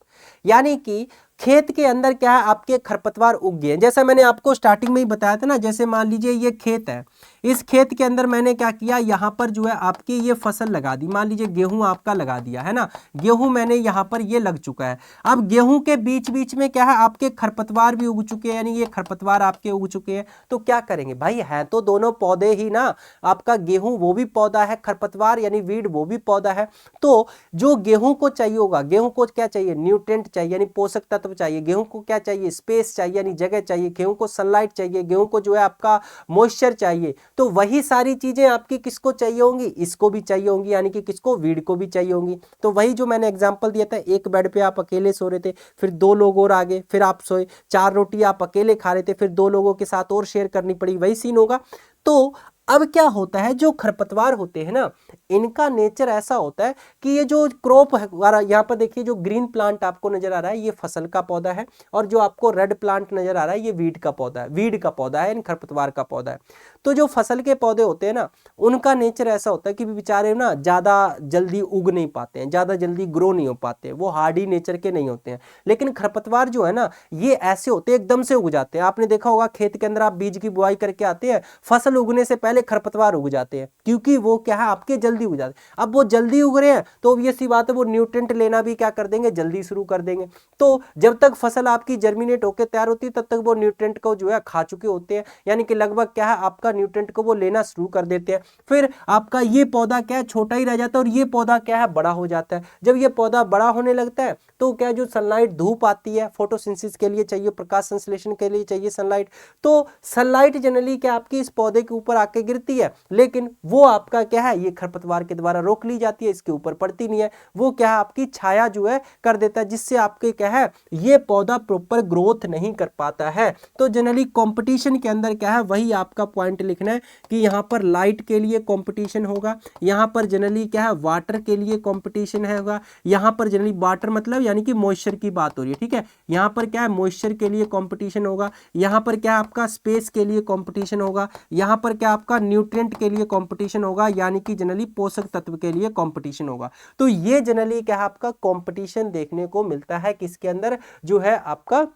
यानी कि खेत के अंदर क्या है आपके खरपतवार उग गए। जैसा मैंने आपको स्टार्टिंग में ही बताया था ना, जैसे मान लीजिए ये खेत है, इस खेत के अंदर मैंने क्या किया, यहाँ पर जो है आपकी ये फसल लगा दी। मान लीजिए गेहूं आपका लगा दिया है ना, गेहूं मैंने यहाँ पर ये लग चुका है। अब गेहूं के बीच बीच में क्या है आपके खरपतवार भी उग चुके हैं, यानी ये खरपतवार आपके उग चुके हैं। तो क्या करेंगे भाई, है तो दोनों पौधे ही ना, आपका गेहूं वो भी पौधा है, खरपतवार यानी वीड वो भी पौधा है। तो जो गेहूं को चाहिए होगा, गेहूं को क्या चाहिए, न्यूट्रिएंट चाहिए यानी पोषक तत्व चाहिए। गेहूं को क्या चाहिए, स्पेस चाहिए यानी जगह चाहिए। गेहूं को सनलाइट चाहिए, गेहूं को जो है आपका मॉइस्चर चाहिए। तो वही सारी चीजें आपकी किसको चाहिए होंगी, इसको भी चाहिए होंगी, यानी कि किसको, वीड को भी चाहिए होंगी। तो वही जो मैंने एग्जांपल दिया था, एक बेड पे आप अकेले सो रहे थे, फिर दो लोग और आ गए, फिर आप सोए, 4 रोटी आप अकेले खा रहे थे, फिर 2 लोगों के साथ और शेयर करनी पड़ी, वही सीन होगा। तो अब क्या होता है, जो खरपतवार होते हैं ना, इनका नेचर ऐसा होता है कि ये जो क्रॉप है, यहाँ पर देखिए जो ग्रीन प्लांट आपको नजर आ रहा है ये फसल का पौधा है, और जो आपको रेड प्लांट नजर आ रहा है ये वीड का पौधा है, वीड का पौधा है यानी खरपतवार का पौधा है। तो जो फसल के पौधे होते हैं ना, उनका नेचर ऐसा होता है कि बेचारे ना ज्यादा जल्दी उग नहीं पाते हैं, ज्यादा जल्दी ग्रो नहीं हो पाते हैं, वो हार्डी नेचर के नहीं होते हैं। लेकिन खरपतवार जो है ना, ये ऐसे होते हैं एकदम से उग जाते हैं। आपने देखा होगा खेत के अंदर आप बीज की बुआई करके आते हैं, फसल उगने से पहले खरपतवार उग जाते हैं, क्योंकि वो क्या है आपके जल्दी उग जाते हैं। अब वो जल्दी उग रहे हैं तो ये सी बात है, वो न्यूट्रिएंट लेना भी क्या कर देंगे, जल्दी शुरू कर देंगे। तो जब तक फसल आपकी जर्मिनेट होकर तैयार होती है तब तक वो न्यूट्रिएंट को जो है खा चुके होते हैं, यानी कि लगभग क्या है आपका न्यूट्रिएंट को वो लेना शुरू कर देते हैं। फिर आपका ये पौधा क्या है छोटा ही रह जाता है, और ये पौधा क्या है बड़ा हो जाता है। जब ये पौधा बड़ा होने लगता है तो क्या जो सनलाइट धूप आती है, फोटोसिंथेसिस के लिए चाहिए, प्रकाश संश्लेषण के लिए चाहिए सनलाइट। तो सनलाइट जनरली क्या आपकी इस पौधे के ऊपर आके गिरती है, लेकिन वो आपका क्या है ये खरपतवार के द्वारा रोक ली जाती है, इसके ऊपर पड़ती नहीं है। वो क्या है आपकी छाया जो है कर देता है, जिससे आपके क्या है ये पौधा प्रॉपर ग्रोथ नहीं कर पाता है। तो जनरली कंपटीशन के अंदर क्या है, वही आपका पॉइंट लिखना है कि यहाँ पर लाइट के लिए कंपटीशन होगा, यहाँ पर जनरली क्या है वाटर के लिए कंपटीशन होगा। यहाँ पर जनरली वाटर मतलब यानी कि मॉइस्चर की बात हो रही है, ठीक है। यहाँ पर क्या है मॉइस्चर के लिए कंपटीशन होगा, यहाँ पर क्या आपका स्पेस के लिए कंपटीशन होगा, यहाँ पर क्या आपका न्यूट्रिएंट के लिए कंपटीशन होगा, यानी कि जनरली पोषक तत्व के लिए कंपटीशन होगा। तो ये जनरली क्या आपका कंपटीशन देखने को मिलता है किसके अंदर, जो है आपका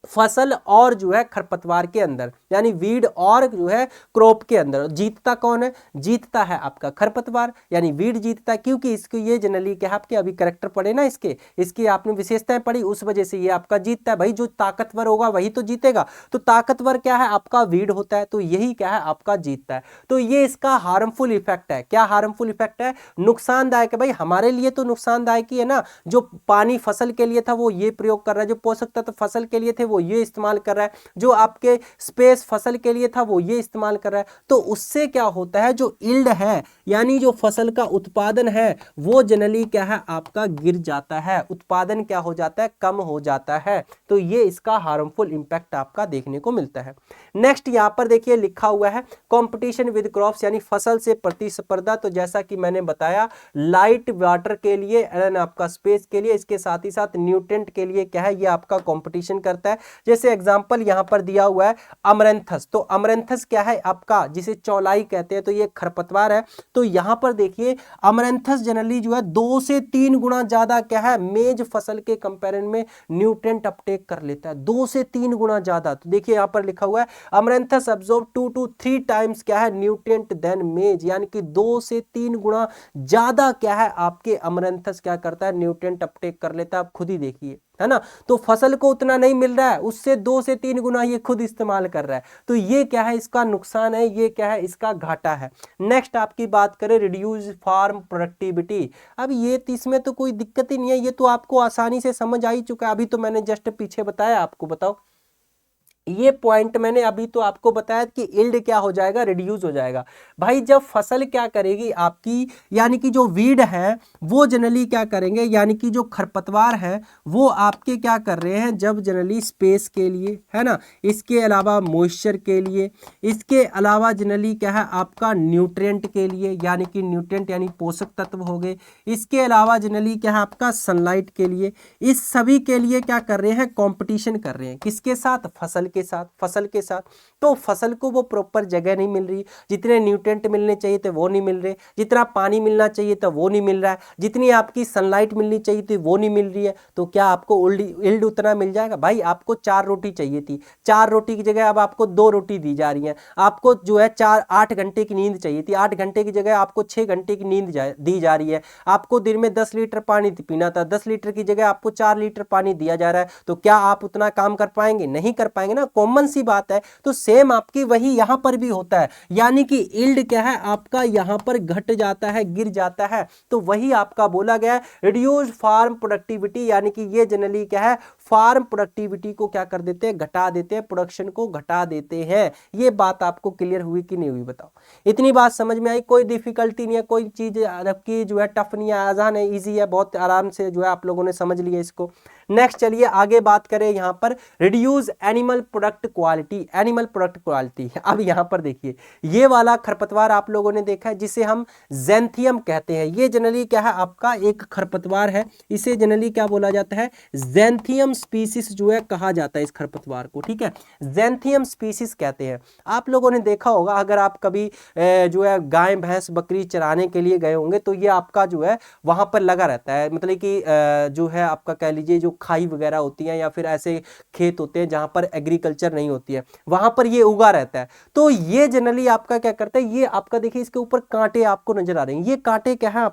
फसल और जो है खरपतवार के अंदर, यानी वीड और जो है क्रॉप के अंदर जीतता कौन है? जीतता है आपका खरपतवार, यानी वीड जीतता है, क्योंकि इसको ये जनरली क्या आपके अभी करेक्टर पढ़े ना, इसकी आपने विशेषताएं पढ़ी, उस वजह से ये आपका जीतता है। भाई जो ताकतवर होगा वही तो जीतेगा, तो ताकतवर क्या है? आपका वीड होता है, तो यही क्या है? आपका जीतता है। तो ये इसका हार्मफुल इफेक्ट है। क्या हार्मफुल इफेक्ट है? नुकसानदायक है। भाई हमारे लिए तो नुकसानदायक ही है ना, जो पानी फसल के लिए था वो ये प्रयोग कर रहा है, जो पोषक तत्व फसल के लिए थे वो ये इस्तेमाल कर रहा है, जो आपके स्पेस फसल के लिए था वो ये इस्तेमाल कर रहा है। तो उससे क्या होता है? जो यील्ड है, यानी जो फसल का उत्पादन है, वो जनरली क्या है? आपका गिर जाता है, उत्पादन क्या हो जाता है? कम हो जाता है। तो ये इसका हार्मफुल इंपैक्ट आपका देखने को मिलता है। नेक्स्ट यहां पर देखिए लिखा हुआ है कंपटीशन विद क्रॉप्स, यानी फसल से प्रतिस्पर्धा। तो जैसा कि मैंने बताया, लाइट वाटर के लिए एंड आपका स्पेस के लिए, इसके साथ ही साथ न्यूट्रेंट के लिए क्या है? ये आपका कंपटीशन करता है। जैसे एग्जांपल यहां पर दिया हुआ है अमरंथस। तो अमरंथस क्या है आपका? जिसे चौलाई कहते हैं, तो ये खरपतवार है। तो यहां पर देखिए अमरंथस जनरली जो है 2 से 3 गुना ज्यादा क्या है? मेज फसल के कंपेरिजन में न्यूट्रेंट अपटेक कर लेता है, 2 से 3 गुना ज्यादा। तो देखिए यहां पर लिखा हुआ है अमरंथस अब्सॉर्ब 2 to 3 टाइम्स क्या है? न्यूट्रेंट देन मेज, यानी कि 2 से 3 गुना ज्यादा क्या है? आपके अमरंथस क्या करता है? न्यूट्रेंट अपटेक कर लेता है। आप खुद ही देखिए, है ना। तो फसल को उतना नहीं मिल रहा है, उससे 2 से 3 गुना ये खुद इस्तेमाल कर रहा है। तो ये क्या है? इसका नुकसान है, ये क्या है? इसका घाटा है। नेक्स्ट आपकी बात करें रिड्यूस फार्म प्रोडक्टिविटी। अब ये इसमें तो कोई दिक्कत ही नहीं है, ये तो आपको आसानी से समझ आ ही चुका है, अभी तो मैंने जस्ट पीछे बताया आपको। बताओ, ये पॉइंट मैंने अभी तो आपको बताया कि यील्ड क्या हो जाएगा? रिड्यूस हो जाएगा। भाई जब फसल क्या करेगी आपकी, यानी कि जो वीड है वो जनरली क्या करेंगे, यानी कि जो खरपतवार है वो आपके क्या कर रहे हैं? जब जनरली स्पेस के लिए, है ना, इसके अलावा मॉइस्चर के लिए, इसके अलावा जनरली क्या है? आपका न्यूट्रिएंट के लिए, यानी कि न्यूट्रिएंट यानी पोषक तत्व हो गए, इसके अलावा जनरली क्या है? आपका सनलाइट के लिए, इस सभी के लिए क्या कर रहे हैं? कंपटीशन कर रहे हैं। किसके साथ? फसल के साथ, फसल के साथ। तो फसल को वो प्रॉपर जगह नहीं मिल रही, जितने न्यूट्रिएंट मिलने चाहिए थे वो नहीं मिल रहे, जितना पानी मिलना चाहिए था वो नहीं मिल रहा है, जितनी आपकी सनलाइट मिलनी चाहिए थी वो नहीं मिल रही है। तो क्या आपको यील्ड उतना मिल जाएगा? भाई आपको 4 रोटी चाहिए थी, 4 रोटी की जगह अब आपको 2 रोटी दी जा रही है। आपको जो है 8 घंटे की नींद चाहिए थी, 8 घंटे की जगह आपको 6 घंटे की नींद दी जा रही है। आपको दिन में 10 लीटर पानी पीना था, 10 लीटर की जगह आपको 4 लीटर पानी दिया जा रहा है। तो क्या आप उतना काम कर पाएंगे? नहीं कर पाएंगे ना, कॉमन सी बात है। तो सेम आपकी वही यहां पर भी होता है, यानी कि यील्ड क्या है? आपका यहां पर घट जाता है, गिर जाता है। तो वही आपका बोला गया है रिड्यूस फार्म प्रोडक्टिविटी, यानी कि ये जनरली क्या है? फार्म प्रोडक्टिविटी को क्या कर देते हैं? घटा देते हैं, प्रोडक्शन को घटा देते हैं। ये बात आपको क्लियर हुई कि नहीं हुई? बताओ, इतनी बात समझ में आई? कोई डिफिकल्टी नहीं है, कोई चीज आपकी जो है टफ नहीं है, आसान है, इजी है, बहुत आराम से जो है आप लोगों ने समझ लिया इसको। नेक्स्ट चलिए आगे बात करें यहां पर reduce animal product quality, animal product quality. अब यहां पर देखिए ये वाला खरपतवार आप लोगों ने देखा है जिसे हम ज़ैंथियम कहते हैं। ये जनरली क्या है? आपका एक खरपतवार है, इसे जनरली क्या बोला जाता है? ज़ैंथियम स्पीसीज जो है कहा जाता है इस खरपतवार को, ठीक है, ज़ैंथियम स्पीसीज कहते हैं। आप लोगों ने देखा होगा, अगर आप कभी जो है गाय भैंस बकरी चराने के लिए गए होंगे तो ये आपका जो है वहां पर लगा रहता है, मतलब कि जो है आपका कह लीजिए जो खाई वगैरह होती है या फिर ऐसे खेत होते हैं जहां पर एग्रीकल्चर नहीं होती है, वहां पर ये उगा रहता है। तो ये जनरली आपका क्या करता है? ये आपका देखिए इसके ऊपर कांटे आपको नजर आ रहे हैं, ये कांटे क्या है?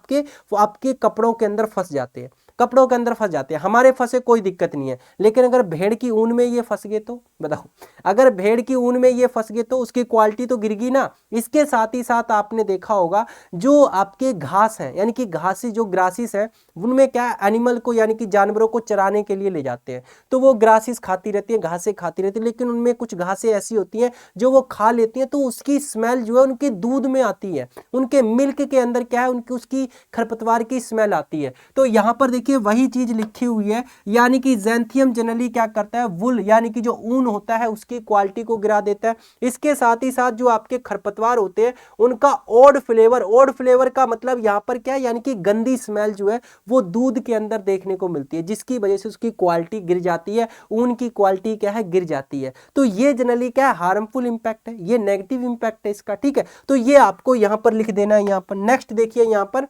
आपके कपड़ों के अंदर फंस जाते हैं, कपड़ों के अंदर फंस जाते हैं। हमारे फंसे कोई दिक्कत नहीं है, लेकिन अगर भेड़ की ऊन में ये फंस गए तो बताओ, अगर भेड़ की ऊन में ये फंस गए तो उसकी क्वालिटी तो गिरगी ना। इसके साथ ही साथ आपने देखा होगा जो आपके घास हैं, यानी कि घासी जो ग्रासिस है, उनमें क्या एनिमल को यानी कि जानवरों को चराने के लिए ले जाते हैं, तो वो ग्रासिस खाती रहती है, घासें खाती रहती है, लेकिन उनमें कुछ घासें ऐसी होती हैं जो वो खा लेती हैं, तो उसकी स्मेल जो है उनके दूध में आती है, उनके मिल्क के अंदर क्या है? उनकी उसकी खरपतवार की स्मेल आती है। तो यहां पर देखिए वही चीज लिखी हुई है, यानी कि ज़ैंथियम जनरली क्या करता है? वुल यानी कि जो ऊन होता है उसकी क्वालिटी को गिरा देता है। इसके साथ ही साथ जो आपके खरपतवार होते हैं उनका ऑड फ्लेवर, ऑड फ्लेवर का मतलब यहां पर क्या है? यानी कि गंदी स्मेल जो है वो दूध के अंदर देखने को मिलती है, जिसकी वजह से उसकी क्वालिटी गिर जाती है, ऊन की क्वालिटी क्या है? गिर जाती है। तो ये जनरली क्या है? हार्मफुल इंपैक्ट है, ये नेगेटिव इंपैक्ट है इसका, ठीक है। तो ये आपको यहां पर लिख देना है। यहां पर नेक्स्ट देखिए, यहां पर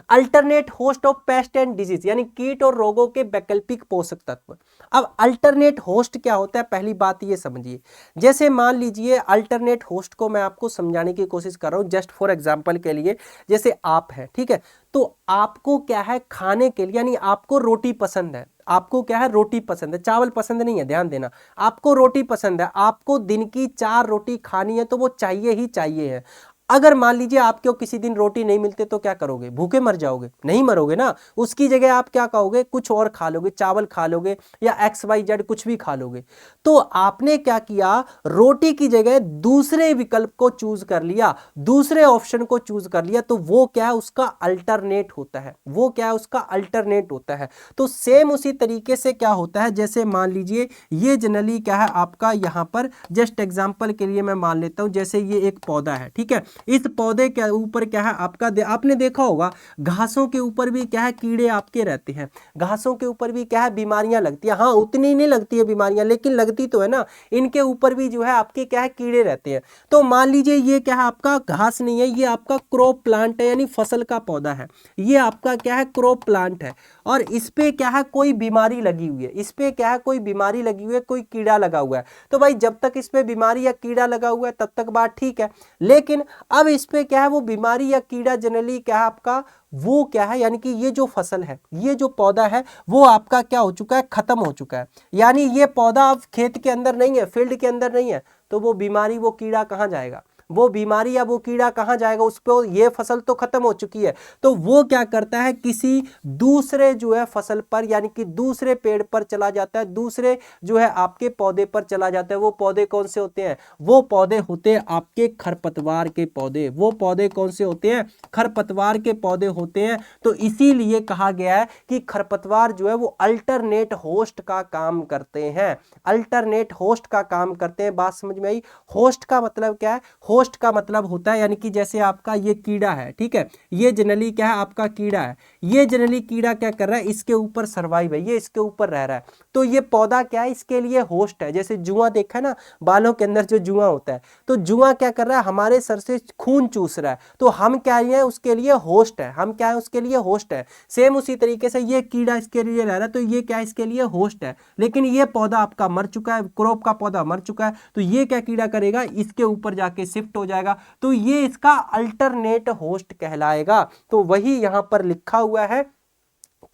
alternate host of paste and disease, यानी कीट और रोगों के वैकल्पिक पोषक तत्व। अब अल्टरनेट होस्ट क्या होता है, पहली बात ये समझिए। जैसे मान लीजिए अल्टरनेट होस्ट को मैं आपको समझाने की कोशिश कर रहा हूं जस्ट फॉर एग्जांपल के लिए। जैसे आप हैं, ठीक है, तो आपको क्या है खाने के लिए, यानी आपको रोटी पसंद है, आपको क्या है रोटी पसंद है, चावल पसंद नहीं है, ध्यान देना, आपको रोटी पसंद है, आपको दिन की 4 रोटी खानी है तो वो चाहिए ही चाहिए है। अगर मान लीजिए आपको किसी दिन रोटी नहीं मिलते तो क्या करोगे, भूखे मर जाओगे, नहीं मरोगे ना, उसकी जगह आप क्या कहोगे, कुछ और खा लोगे, चावल खा लोगे या XYZ कुछ भी खा लोगे। तो आपने क्या किया, रोटी की जगह दूसरे विकल्प को चूज कर लिया, दूसरे ऑप्शन को चूज कर लिया, तो वो क्या है, उसका अल्टरनेट होता है, वो क्या है, उसका अल्टरनेट होता है। तो सेम उसी तरीके से क्या होता है, जैसे मान लीजिए ये जनरली क्या है आपका, यहां पर जस्ट एग्जांपल के लिए मैं मान लेता हूं, जैसे ये एक पौधा है, ठीक है, इस पौधे के ऊपर क्या है आपका, आपने देखा होगा घासों के ऊपर भी क्या है कीड़े आपके रहते हैं, घासों के ऊपर भी क्या है बीमारियां लगती है, हाँ उतनी नहीं लगती है बीमारियां लेकिन लगती तो है ना, इनके ऊपर भी जो है आपके क्या है कीड़े रहते हैं। तो मान लीजिए ये क्या है आपका घास नहीं है, ये आपका क्रॉप प्लांट है, यानी फसल का पौधा है, ये आपका क्या है क्रॉप प्लांट है, और इस पे क्या है कोई बीमारी लगी हुई है, इस पे क्या है कोई बीमारी लगी हुई है, कोई कीड़ा लगा हुआ है। तो भाई जब तक इस पे बीमारी या कीड़ा लगा हुआ है तब तक बात ठीक है, लेकिन अब इस पे क्या है वो बीमारी या कीड़ा जनरली क्या है आपका, वो क्या है, यानी कि ये जो फसल है, ये जो पौधा है वो आपका क्या हो चुका है, खत्म हो चुका है, यानी ये पौधा अब खेत के अंदर नहीं है, फील्ड के अंदर नहीं है, तो वो बीमारी वो कीड़ा कहाँ जाएगा, वो बीमारी या वो कीड़ा कहाँ जाएगा, उस पर ये फसल तो खत्म हो चुकी है, तो वो क्या करता है किसी दूसरे जो है फसल पर, यानी कि दूसरे पेड़ पर चला जाता है, दूसरे जो है आपके पौधे पर चला जाता है। वो पौधे कौन से होते हैं, वो पौधे होते हैं आपके खरपतवार के पौधे, वो पौधे कौन से होते हैं, खरपतवार के पौधे होते हैं। तो इसीलिए कहा गया है कि खरपतवार जो है वो अल्टरनेट होस्ट का काम करते हैं, अल्टरनेट होस्ट का काम करते हैं। बात समझ में आई? होस्ट का मतलब क्या है, होस्ट का मतलब होता है, यानी कि जैसे आपका ये कीड़ा है, ठीक है, ये जनरली क्या है आपका कीड़ा है, ये जनरली कीड़ा क्या कर रहा है, इसके ऊपर सर्वाइव है, ये इसके ऊपर रह रहा है, तो ये पौधा क्या है, इसके लिए होस्ट है। जैसे जुआ देखा है ना, बालों के अंदर जो जुआ होता है, तो जुआ क्या कर रहा है, हमारे सर से खून चूस रहा है, तो हम क्या है उसके लिए होस्ट है, हम क्या है उसके लिए होस्ट है। सेम उसी तरीके से ये कीड़ा इसके लिए रह रहा है, तो ये क्या है इसके लिए होस्ट है, लेकिन ये पौधा आपका मर चुका है, क्रॉप का पौधा मर चुका है, तो ये क्या कीड़ा करेगा, इसके ऊपर जाके शिफ्ट हो जाएगा, तो ये इसका अल्टरनेट होस्ट कहलाएगा। तो वही यहां पर लिखा हुआ है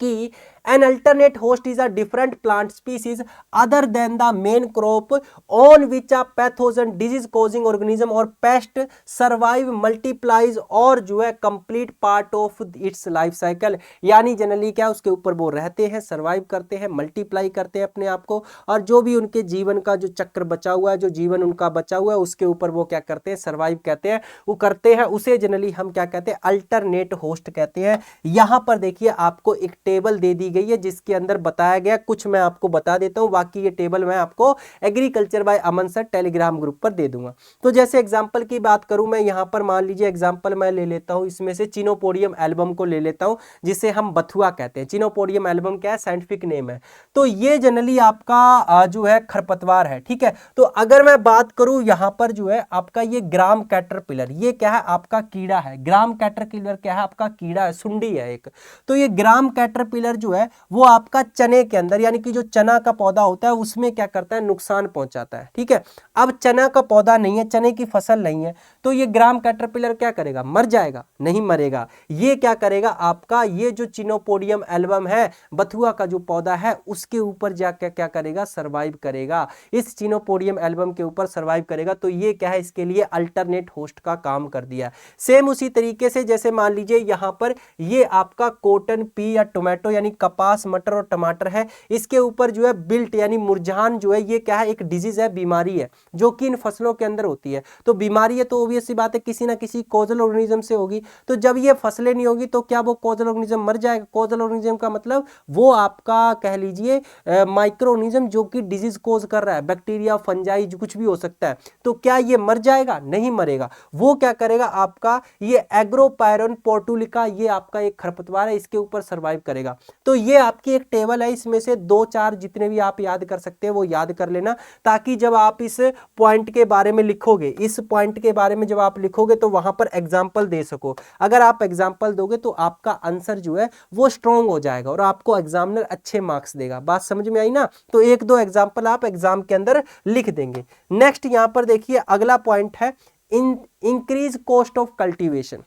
कि an alternate host is a different plant species other than the main crop on which a pathogen disease causing organism or pest survive multiplies और जो है complete part of its life cycle, यानी जनरली क्या उसके ऊपर वो रहते हैं, सर्वाइव करते हैं, मल्टीप्लाई करते हैं अपने आप को, और जो भी उनके जीवन का जो चक्र बचा हुआ है, जो जीवन उनका बचा हुआ है, उसके ऊपर वो क्या करते हैं, सर्वाइव कहते हैं, वो करते हैं, उसे जनरली हम क्या कहते हैं, अल्टरनेट होस्ट कहते हैं। यहां पर देखिए आपको एक टेबल दे दी गई है जिसके अंदर बताया गया, कुछ मैं आपको बता देता हूं, बाकी ये टेबल मैं आपको agriculture by Aman sir Telegram group पर दे दूंगा। तो जैसे एग्जांपल की बात करूं मैं, यहां पर मान लीजिए एग्जांपल मैं ले लेता हूं, इसमें से चिनोपोडियम एल्बम को ले लेता हूं, जिसे हम बथुआ कहते हैं। चिनोपोडियम एल्बम क्या है, साइंटिफिक नेम है। तो ये जनरली आपका जो है खरपतवार है, ठीक है। तो अगर मैं बात करूं यहां पर जो है आपका ये ग्राम कैटरपिलर, ये क्या है आपका कीड़ा है, ग्राम कैटरपिलर क्या है आपका कीड़ा है, सुंडी है एक। तो ये ग्राम कैटरपिलर जो है वो आपका चने के अंदर, यानी कि जो चना का पौधा होता है उसमें क्या करता है, नुकसान पहुंचाता है, ठीक है। अब चना का पौधा नहीं है, चने की फसल नहीं है, तो ये ग्राम कैटरपिलर क्या करेगा, मर जाएगा, नहीं मरेगा। ये क्या करेगा आपका, ये जो चिनोपोडियम एल्बम है, बथुआ का जो पौधा है, उसके ऊपर जाकर क्या करेगा, सर्वाइव करेगा, इस चिनोपोडियम एल्बम के ऊपर सर्वाइव करेगा। तो ये क्या है, इसके लिए अल्टरनेट होस्ट का काम कर दिया। सेम उसी तरीके से जैसे मान लीजिए यहां पर ये आपका कॉटन पी या टोमेटो यानी कपास, मटर और टमाटर है, इसके ऊपर जो है बिल्ट यानी मुरझान जो है, ये क्या है, एक डिजीज है, बीमारी है, जो कि इन फसलों के अंदर होती है। तो बीमारी है तो ऑब्वियस सी बात है किसी ना किसी कॉजल ऑर्गेनिज्म से होगी। तो जब ये फसलें नहीं होगी तो क्या वो कॉजल ऑर्गेनिज्म मर जाएगा। कॉजल ऑर्गेनिज्म का मतलब वो आपका कह लीजिए माइक्रो ऑर्गेनिज्म जो कि डिजीज कोज कर रहा है, बैक्टीरिया, फंजाई, जो कुछ भी हो सकता है। तो क्या ये मर जाएगा, नहीं मरेगा। वो क्या करेगा आपका, ये एग्रोपायरन पोर्टुलिका, ये आपका एक खरपतवार है, इसके ऊपर सर्वाइव करेगा। तो ये आपकी एक टेबल है, इसमें से 2-4 जितने भी आप याद कर सकते हैं वो याद कर लेना, ताकि जब आप इस पॉइंट के बारे में लिखोगे, इस पॉइंट के बारे में में जब आप लिखोगे तो वहां पर एग्जाम्पल दे सको। अगर आप एग्जाम्पल दोगे तो आपका आंसर जो है वो स्ट्रॉन्ग हो जाएगा और आपको एग्जामिनर अच्छे मार्क्स देगा। बात समझ में आई ना? तो एक दो एग्जाम्पल आप एग्जाम के अंदर लिख देंगे। नेक्स्ट यहां पर देखिए अगला पॉइंट है इंक्रीज कॉस्ट ऑफ कल्टीवेशन।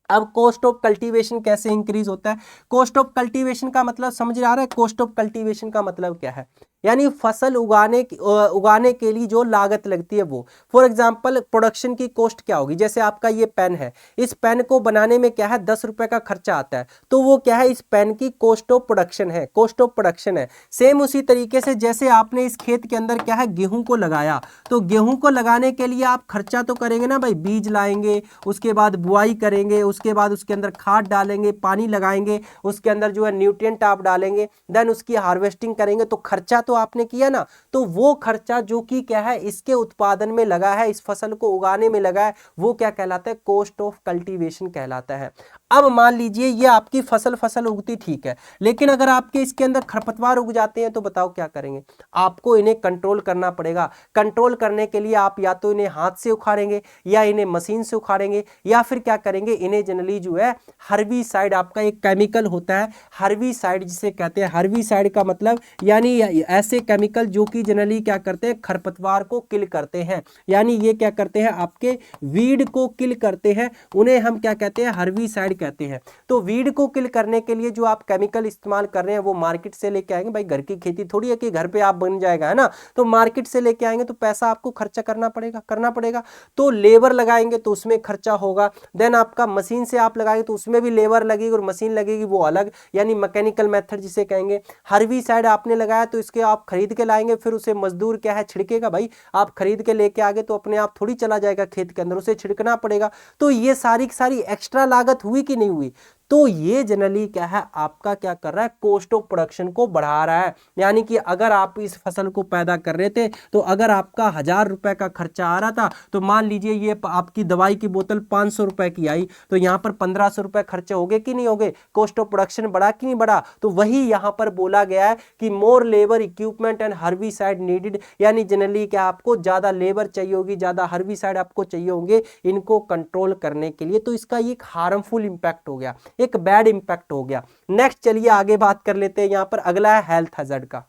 अब कॉस्ट ऑफ कल्टीवेशन कैसे इंक्रीज होता है? कॉस्ट ऑफ कल्टीवेशन का मतलब समझ आ रहा है? कॉस्ट ऑफ कल्टीवेशन का मतलब क्या है? यानी फसल उगाने के लिए जो लागत लगती है वो। फॉर एग्जांपल प्रोडक्शन की कॉस्ट क्या होगी? जैसे आपका ये पेन है, इस पेन को बनाने में क्या है 10 रुपए का खर्चा आता है, तो वो क्या है इस पेन की कॉस्ट ऑफ प्रोडक्शन है, कॉस्ट ऑफ प्रोडक्शन है। सेम उसी तरीके से जैसे आपने इस खेत के अंदर क्या है गेहूं को लगाया, तो गेहूं को लगाने के लिए आप खर्चा तो करेंगे ना भाई, बीज लाएंगे, उसके बाद बुआई करेंगे, उसके बाद उसके अंदर खाद डालेंगे, पानी लगाएंगे, उसके अंदर जो है न्यूट्रिएंट आप डालेंगे, देन उसकी हार्वेस्टिंग करेंगे, तो खर्चा तो आपने किया ना। तो वो खर्चा जो कि क्या है इसके उत्पादन में लगा है, इस फसल को उगाने में लगा है, वो क्या कहलाता है? कॉस्ट ऑफ कल्टीवेशन कहलाता है। अब मान लीजिए ये आपकी फसल उगती ठीक है, लेकिन अगर आपके इसके अंदर खरपतवार उग जाते हैं तो बताओ क्या करेंगे? आपको इन्हें कंट्रोल करना पड़ेगा। कंट्रोल करने के लिए आप या तो इन्हें हाथ से उखाड़ेंगे या इन्हें मशीन से उखाड़ेंगे, या फिर क्या करेंगे इन्हें जनरली जो है हर्बिसाइड, आपका एक केमिकल होता है हर्बिसाइड जिसे कहते हैं। हर्बिसाइड का मतलब यानी ऐसे केमिकल जो कि जनरली क्या करते हैं खरपतवार को किल करते हैं, यानी ये क्या करते हैं आपके वीड को किल करते हैं, उन्हें हम क्या कहते हैं हर्बिसाइड कहते हैं। तो वीड को किल करने के लिए जो आप केमिकल इस्तेमाल कर रहे हैं वो मार्केट से लेके आएंगे। भाई घर की खेती थोड़ी है कि घर पे आप बन जाएगा, है ना? तो मार्केट से लेके आएंगे तो पैसा आपको खर्चा करना पड़ेगा। तो लेबर लगाएंगे तो उसमें खर्चा होगा, देन आपका मशीन से आप लगाएंगे तो उसमें भी लेबर लगेगी और मशीन लगेगी वो अलग, यानी मैकेनिकल मेथड जिसे कहेंगे। हर्बिसाइड आपने लगाया तो इसके आप खरीद के लाएंगे, फिर उसे मजदूर क्या है छिड़केगा। भाई आप खरीद के लेके आ गए तो अपने आप थोड़ी चला जाएगा खेत के अंदर, उसे छिड़कना पड़ेगा। तो ये सारी की सारी एक्स्ट्रा लागत हुई कि नहीं हुई? तो ये जनरली क्या है आपका क्या कर रहा है कॉस्ट ऑफ प्रोडक्शन को बढ़ा रहा है। यानी कि अगर आप इस फसल को पैदा कर रहे थे तो अगर आपका 1000 रुपए का खर्चा आ रहा था, तो मान लीजिए ये आपकी दवाई की बोतल 500 रुपए की आई, तो यहाँ पर 1500 रुपए खर्चे हो गए कि नहीं हो गए? कॉस्ट ऑफ प्रोडक्शन बढ़ा कि नहीं बढ़ा? तो वही यहाँ पर बोला गया है कि more labour equipment and herbicide needed, यानी जनरली क्या आपको ज्यादा लेबर चाहिए होगी, ज्यादा हर्बिसाइड आपको चाहिए होंगे इनको कंट्रोल करने के लिए। तो इसका एक हार्मफुल इंपैक्ट हो गया, एक बैड इंपैक्ट हो गया। नेक्स्ट चलिए आगे बात कर लेते हैं। यहां पर अगला है हेल्थ हैजर्ड का।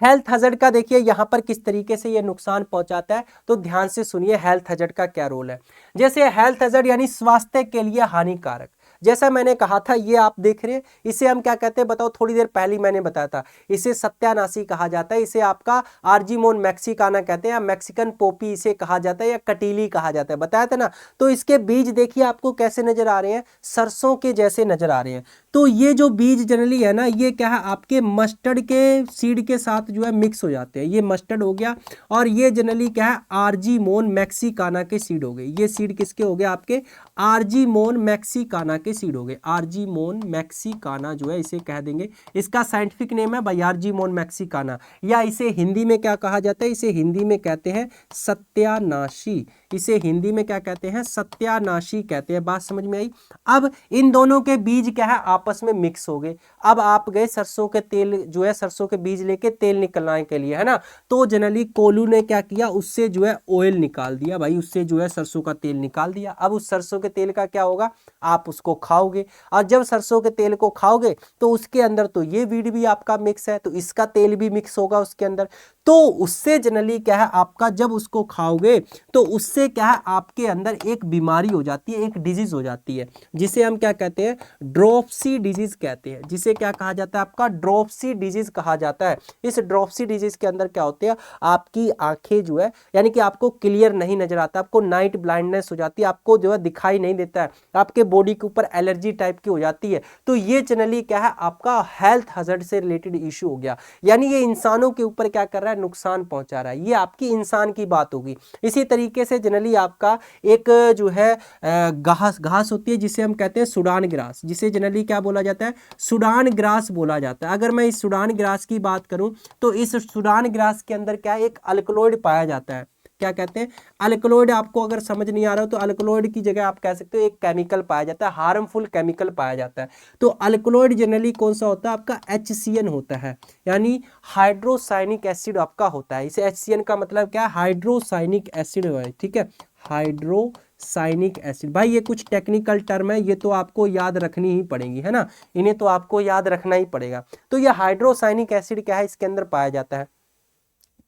हेल्थ हैजर्ड का देखिए यहां पर किस तरीके से ये नुकसान पहुंचाता है, तो ध्यान से सुनिए हेल्थ हैजर्ड का क्या रोल है। जैसे हेल्थ हैजर्ड यानी स्वास्थ्य के लिए हानिकारक, जैसा मैंने कहा था ये आप देख रहे हैं, इसे हम क्या कहते हैं बताओ? थोड़ी देर पहले मैंने बताया था, इसे सत्यानाशी कहा जाता है, इसे आपका आर्जीमोन मैक्सिकाना कहते हैं, या मैक्सिकन पोपी इसे कहा जाता है, या कटीली कहा जाता है, बताया था ना। तो इसके बीज देखिए आपको कैसे नजर आ रहे हैं, सरसों के जैसे नजर आ रहे हैं। तो ये जो बीज जनरली है ना, ये क्या है आपके मस्टर्ड के सीड के साथ जो है मिक्स हो जाते हैं। ये मस्टर्ड हो गया और ये जनरली क्या है आर्जीमोन मैक्सिकाना के सीड हो गए। ये सीड किसके हो गए? आपके आर्जीमोन मैक्सिकाना के सीड हो गए। आर्जीमोन मैक्सिकाना जो है इसे कह देंगे, इसका साइंटिफिक नेम है भाई आर्जीमोन मैक्सिकाना, या इसे हिंदी में क्या कहा जाता है? इसे हिंदी में कहते हैं सत्यानाशी। इसे हिंदी में क्या कहते हैं? सत्यानाशी कहते हैं। बात समझ में आई? अब इन दोनों के बीज क्या है आपस में मिक्स हो गए। अब आप गए सरसों के तेल जो है सरसों के बीज लेके तेल निकलने के लिए, है ना? तो जनरली कोल्हू ने क्या किया, उससे जो है ऑयल निकाल दिया भाई, उससे जो है सरसों का तेल निकाल दिया। अब उस सरसों के तेल का क्या होगा? आप उसको खाओगे, और जब सरसों के तेल को खाओगे तो उसके अंदर तो ये वीड भी आपका मिक्स है, तो इसका तेल भी मिक्स होगा उसके अंदर। तो उससे जनरली क्या है आपका जब उसको खाओगे तो उससे क्या है आपके अंदर एक बीमारी हो जाती है, एक डिजीज हो जाती है, जिसे हम क्या कहते हैं? ड्रॉप्सी डिजीज कहते हैं। जिसे क्या कहा जाता है? आपका ड्रॉप्सी डिजीज कहा जाता है। इस ड्रॉप्सी डिजीज के अंदर क्या होते हैं? आपकी आंखें जो है यानी कि आपको क्लियर नहीं नजर आता, आपको नाइट ब्लाइंडनेस हो जाती है, आपको जो है दिखाई नहीं देता है, आपके बॉडी के ऊपर एलर्जी टाइप की हो जाती है। तो ये जनरली क्या है आपका हेल्थ हैजर्ड से रिलेटेड इशू हो गया, यानी ये इंसानों के ऊपर क्या कर रहा है? नुकसान पहुंचा रहा है। ये आपकी इंसान की बात होगी। इसी तरीके से जनरली आपका एक जो है घास होती है जिसे हम कहते हैं सूडान ग्रास, जिसे जनरली क्या बोला जाता है? सूडान ग्रास बोला जाता है। अगर मैं इस सूडान ग्रास की बात करूं तो इस सूडान ग्रास के अंदर क्या एक अल्कलॉइड पाया जाता है। क्या कहते हैं? अल्कलॉइड। आपको अगर समझ नहीं आ रहा हो तो अल्कलॉइड की जगह आप कह सकते हो एक केमिकल पाया जाता है, हार्मफुल केमिकल पाया जाता है। तो अल्कलॉइड जनरली कौन सा होता है? आपका HCN होता है, यानी हाइड्रोसाइनिक एसिड आपका होता है। इसे HCN का मतलब क्या है? हाइड्रोसाइनिक एसिड है, ठीक है, हाइड्रोसाइनिक एसिड। भाई ये कुछ टेक्निकल टर्म है, ये तो आपको याद रखनी ही पड़ेगी, है ना, इन्हें तो आपको याद रखना ही पड़ेगा। तो ये हाइड्रोसाइनिक एसिड क्या है, इसके अंदर पाया जाता है।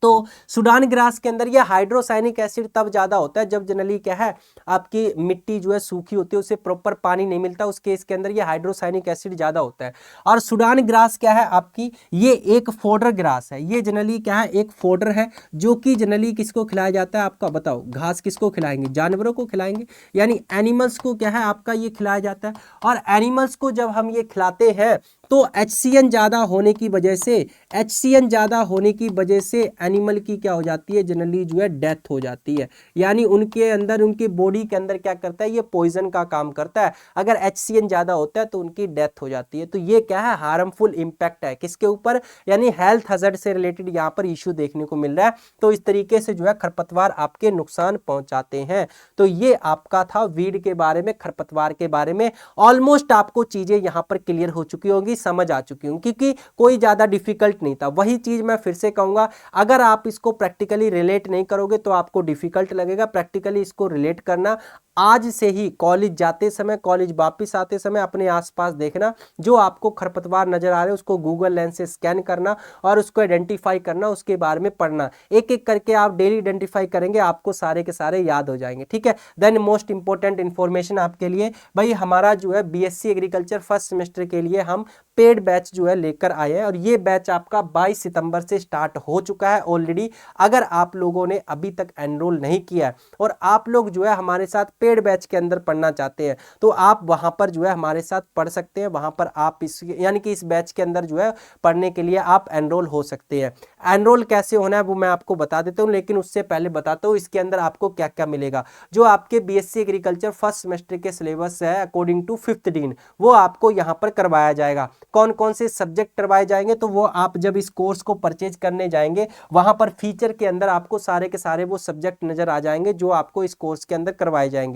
तो सूडान ग्रास के अंदर ये हाइड्रोसाइनिक एसिड तब ज्यादा होता है जब जनरली क्या है, आपकी मिट्टी जो है सूखी होती है, उसे प्रॉपर पानी नहीं मिलता, उस केस के अंदर ये हाइड्रोसाइनिक एसिड ज्यादा होता है। और सूडान ग्रास क्या है आपकी, ये एक फोडर ग्रास है, ये जनरली क्या है, एक फोडर है, जो कि जनरली किसको खिलाया जाता है आपका, बताओ, घास किसको खिलाएंगे, जानवरों को खिलाएंगे, यानी एनिमल्स को क्या है आपका ये खिलाया जाता है। और एनिमल्स को जब हम ये खिलाते हैं तो HCN ज़्यादा होने की वजह से, HCN ज़्यादा होने की वजह से एनिमल की क्या हो जाती है, जनरली जो है डेथ हो जाती है, यानी उनके अंदर, उनकी बॉडी के अंदर क्या करता है, ये पॉइजन का काम करता है। अगर HCN ज़्यादा होता है तो उनकी डेथ हो जाती है। तो ये क्या है, हार्मफुल इम्पैक्ट है किसके ऊपर, यानी हेल्थ हजर्ड से रिलेटेड यहाँ पर इशू देखने को मिल रहा है। तो इस तरीके से जो है खरपतवार आपके नुकसान पहुंचाते हैं। तो ये आपका था वीड के बारे में, खरपतवार के बारे में। ऑलमोस्ट आपको चीजें यहाँ पर क्लियर हो चुकी होंगी, समझ आ चुकी होंगी, क्योंकि कोई ज्यादा डिफिकल्ट नहीं था। वही चीज मैं फिर से कहूंगा, अगर आप इसको प्रैक्टिकली रिलेट नहीं करोगे तो आपको डिफिकल्ट लगेगा। प्रैक्टिकली इसको रिलेट करना, आज से ही कॉलेज जाते समय, कॉलेज वापस आते समय अपने आसपास देखना, जो आपको खरपतवार नजर आ रहे हैं उसको गूगल लेंस से स्कैन करना और उसको आइडेंटिफाई करना, उसके बारे में पढ़ना। एक एक करके आप डेली आइडेंटिफाई करेंगे, आपको सारे के सारे याद हो जाएंगे, ठीक है। देन मोस्ट इंपॉर्टेंट इंफॉर्मेशन आपके लिए, भाई हमारा जो है BSc एग्रीकल्चर फर्स्ट सेमेस्टर के लिए हम पेड बैच जो है लेकर आए हैं, और ये बैच आपका 22 सितंबर से स्टार्ट हो चुका है ऑलरेडी। अगर आप लोगों ने अभी तक एनरोल नहीं किया है और आप लोग जो है हमारे साथ पेड बैच के अंदर पढ़ना चाहते हैं, तो आप वहां पर जो है हमारे साथ पढ़ सकते हैं। वहां पर आप इस, यानी कि इस बैच के अंदर जो है पढ़ने के लिए आप एनरोल हो सकते हैं। एनरोल कैसे होना है वो मैं आपको बता देता हूं, लेकिन उससे पहले बताता हूं इसके अंदर आपको क्या क्या मिलेगा। जो आपके BSc एग्रीकल्चर फर्स्ट सेमेस्टर के सिलेबस है अकॉर्डिंग टू 5th डीन, वो आपको यहाँ पर करवाया जाएगा। कौन कौन से सब्जेक्ट करवाए जाएंगे, तो वो आप जब इस कोर्स को परचेज करने जाएंगे, वहां पर फीचर के अंदर आपको सारे के सारे वो सब्जेक्ट नजर आ जाएंगे जो आपको इस कोर्स के अंदर करवाए जाएंगे।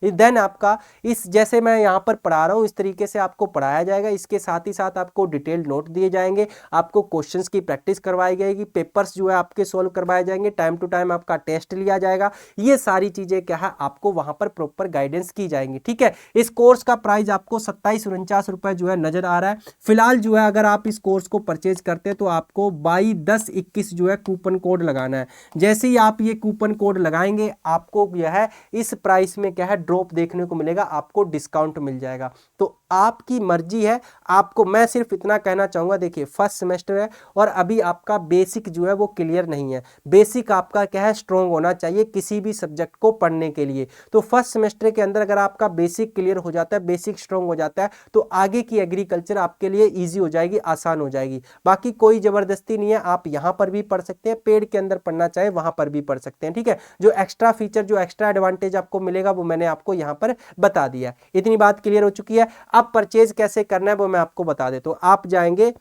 देन आपका इस, जैसे मैं यहाँ पर पढ़ा रहा हूँ इस तरीके से आपको पढ़ाया जाएगा। इसके साथ ही साथ आपको डिटेल्ड नोट दिए जाएंगे, आपको क्वेश्चंस की प्रैक्टिस करवाई जाएगी, पेपर्स जो है आपके सोल्व करवाए जाएंगे, टाइम टू टाइम आपका टेस्ट लिया जाएगा। ये सारी चीजें क्या है आपको वहां पर प्रॉपर गाइडेंस की जाएंगी, ठीक है। इस कोर्स का प्राइस आपको 2749 रुपए जो है नजर आ रहा है फिलहाल। जो है अगर आप इस कोर्स को परचेज करते हैं तो आपको 22/10/21 जो है कूपन कोड लगाना है। जैसे ही आप ये कूपन कोड लगाएंगे, आपको यह है इस प्राइस में क्या है ड्रॉप देखने को मिलेगा, आपको डिस्काउंट मिल जाएगा। तो आपकी मर्जी है, आपको मैं सिर्फ इतना कहना चाहूंगा, देखिए फर्स्ट सेमेस्टर है और अभी आपका बेसिक जो है वो क्लियर नहीं है। बेसिक आपका क्या है स्ट्रॉन्ग होना चाहिए किसी भी सब्जेक्ट को पढ़ने के लिए। तो फर्स्ट सेमेस्टर के अंदर अगर आपका बेसिक क्लियर हो जाता है, बेसिक स्ट्रॉन्ग हो जाता है, तो आगे की एग्रीकल्चर आपके लिए ईजी हो जाएगी, आसान हो जाएगी। बाकी कोई जबरदस्ती नहीं है, आप यहाँ पर भी पढ़ सकते हैं, पेड के अंदर पढ़ना चाहे वहां पर भी पढ़ सकते हैं, ठीक है। जो एक्स्ट्रा फीचर, जो एक्स्ट्रा एडवांटेज आपको मिलेगा वो मैंने आपको यहाँ पर बता दिया। इतनी बात क्लियर हो चुकी है। अब परचेज कैसे करना है वो मैं आपको बता देता हूं। आप जाएंगे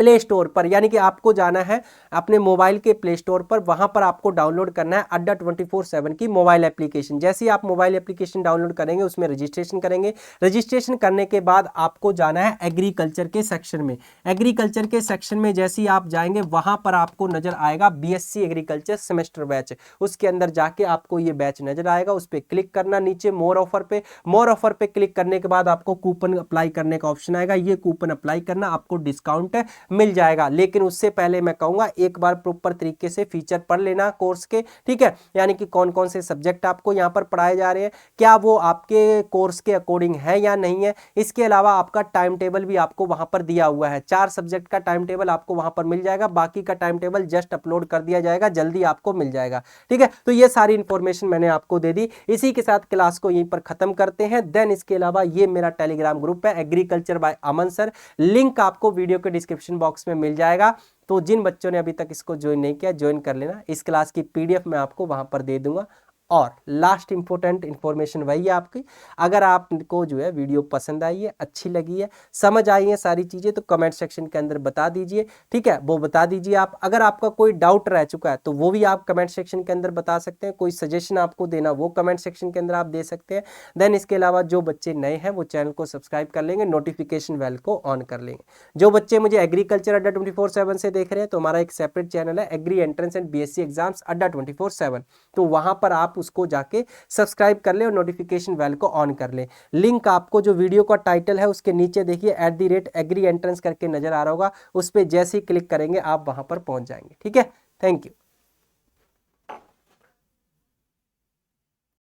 प्ले स्टोर पर, यानी कि आपको जाना है अपने मोबाइल के प्ले स्टोर पर, वहां पर आपको डाउनलोड करना है अड्डा 24/7 की मोबाइल एप्लीकेशन। जैसे ही आप मोबाइल एप्लीकेशन डाउनलोड करेंगे, उसमें रजिस्ट्रेशन करेंगे। रजिस्ट्रेशन करने के बाद आपको जाना है एग्रीकल्चर के सेक्शन में। एग्रीकल्चर के सेक्शन में जैसे ही आप जाएंगे, वहां पर आपको नजर आएगा BSc एग्रीकल्चर सेमेस्टर बैच। उसके अंदर जाके आपको ये बैच नजर आएगा, उस पर क्लिक करना, नीचे मोर ऑफर पे, मोर ऑफर पे क्लिक करने के बाद आपको कूपन अप्लाई करने का ऑप्शन आएगा। ये कूपन अप्लाई करना, आपको डिस्काउंट मिल जाएगा। लेकिन उससे पहले मैं कहूंगा एक बार प्रॉपर तरीके से फीचर पढ़ लेना कोर्स के, ठीक है। यानी कि कौन कौन से सब्जेक्ट आपको यहाँ पर पढ़ाए जा रहे हैं, क्या वो आपके कोर्स के अकॉर्डिंग है या नहीं है। इसके अलावा आपका टाइम टेबल भी आपको वहां पर दिया हुआ है, 4 सब्जेक्ट का टाइम टेबल आपको वहां पर मिल जाएगा। बाकी का टाइम टेबल जस्ट अपलोड कर दिया जाएगा, जल्दी आपको मिल जाएगा, ठीक है। तो ये सारी इंफॉर्मेशन मैंने आपको दे दी। इसी के साथ क्लास को यहीं पर खत्म करते हैं। देन इसके अलावा ये मेरा टेलीग्राम ग्रुप है agriculture by Aman sir, link आपको वीडियो के डिस्क्रिप्शन बॉक्स में मिल जाएगा। तो जिन बच्चों ने अभी तक इसको ज्वाइन नहीं किया, ज्वाइन कर लेना। इस क्लास की PDF मैं आपको वहां पर दे दूंगा। और लास्ट इंपॉर्टेंट इंफॉर्मेशन वही है आपकी, अगर आपको जो है वीडियो पसंद आई है, अच्छी लगी है, समझ आई है सारी चीज़ें, तो कमेंट सेक्शन के अंदर बता दीजिए, ठीक है। वो बता दीजिए आप। अगर आपका कोई डाउट रह चुका है तो वो भी आप कमेंट सेक्शन के अंदर बता सकते हैं। कोई सजेशन आपको देना वो कमेंट सेक्शन के अंदर आप दे सकते हैं। देन इसके अलावा जो बच्चे नए हैं वो चैनल को सब्सक्राइब कर लेंगे, नोटिफिकेशन बेल को ऑन कर लेंगे। जो बच्चे मुझे एग्रीकल्चर अड्डा 24/7 से देख रहे हैं, तो हमारा एक सेपरेट चैनल है agri entrance and BSc exams Adda 24/7। तो वहां पर आप उसको जाके सब्सक्राइब कर ले और नोटिफिकेशन बेल को ऑन कर ले। लिंक आपको जो वीडियो का टाइटल है उसके नीचे देखिए @agri entrance करके नजर आ रहा होगा, उस पर जैसे ही क्लिक करेंगे आप वहां पर पहुंच जाएंगे। ठीक है, थैंक यू।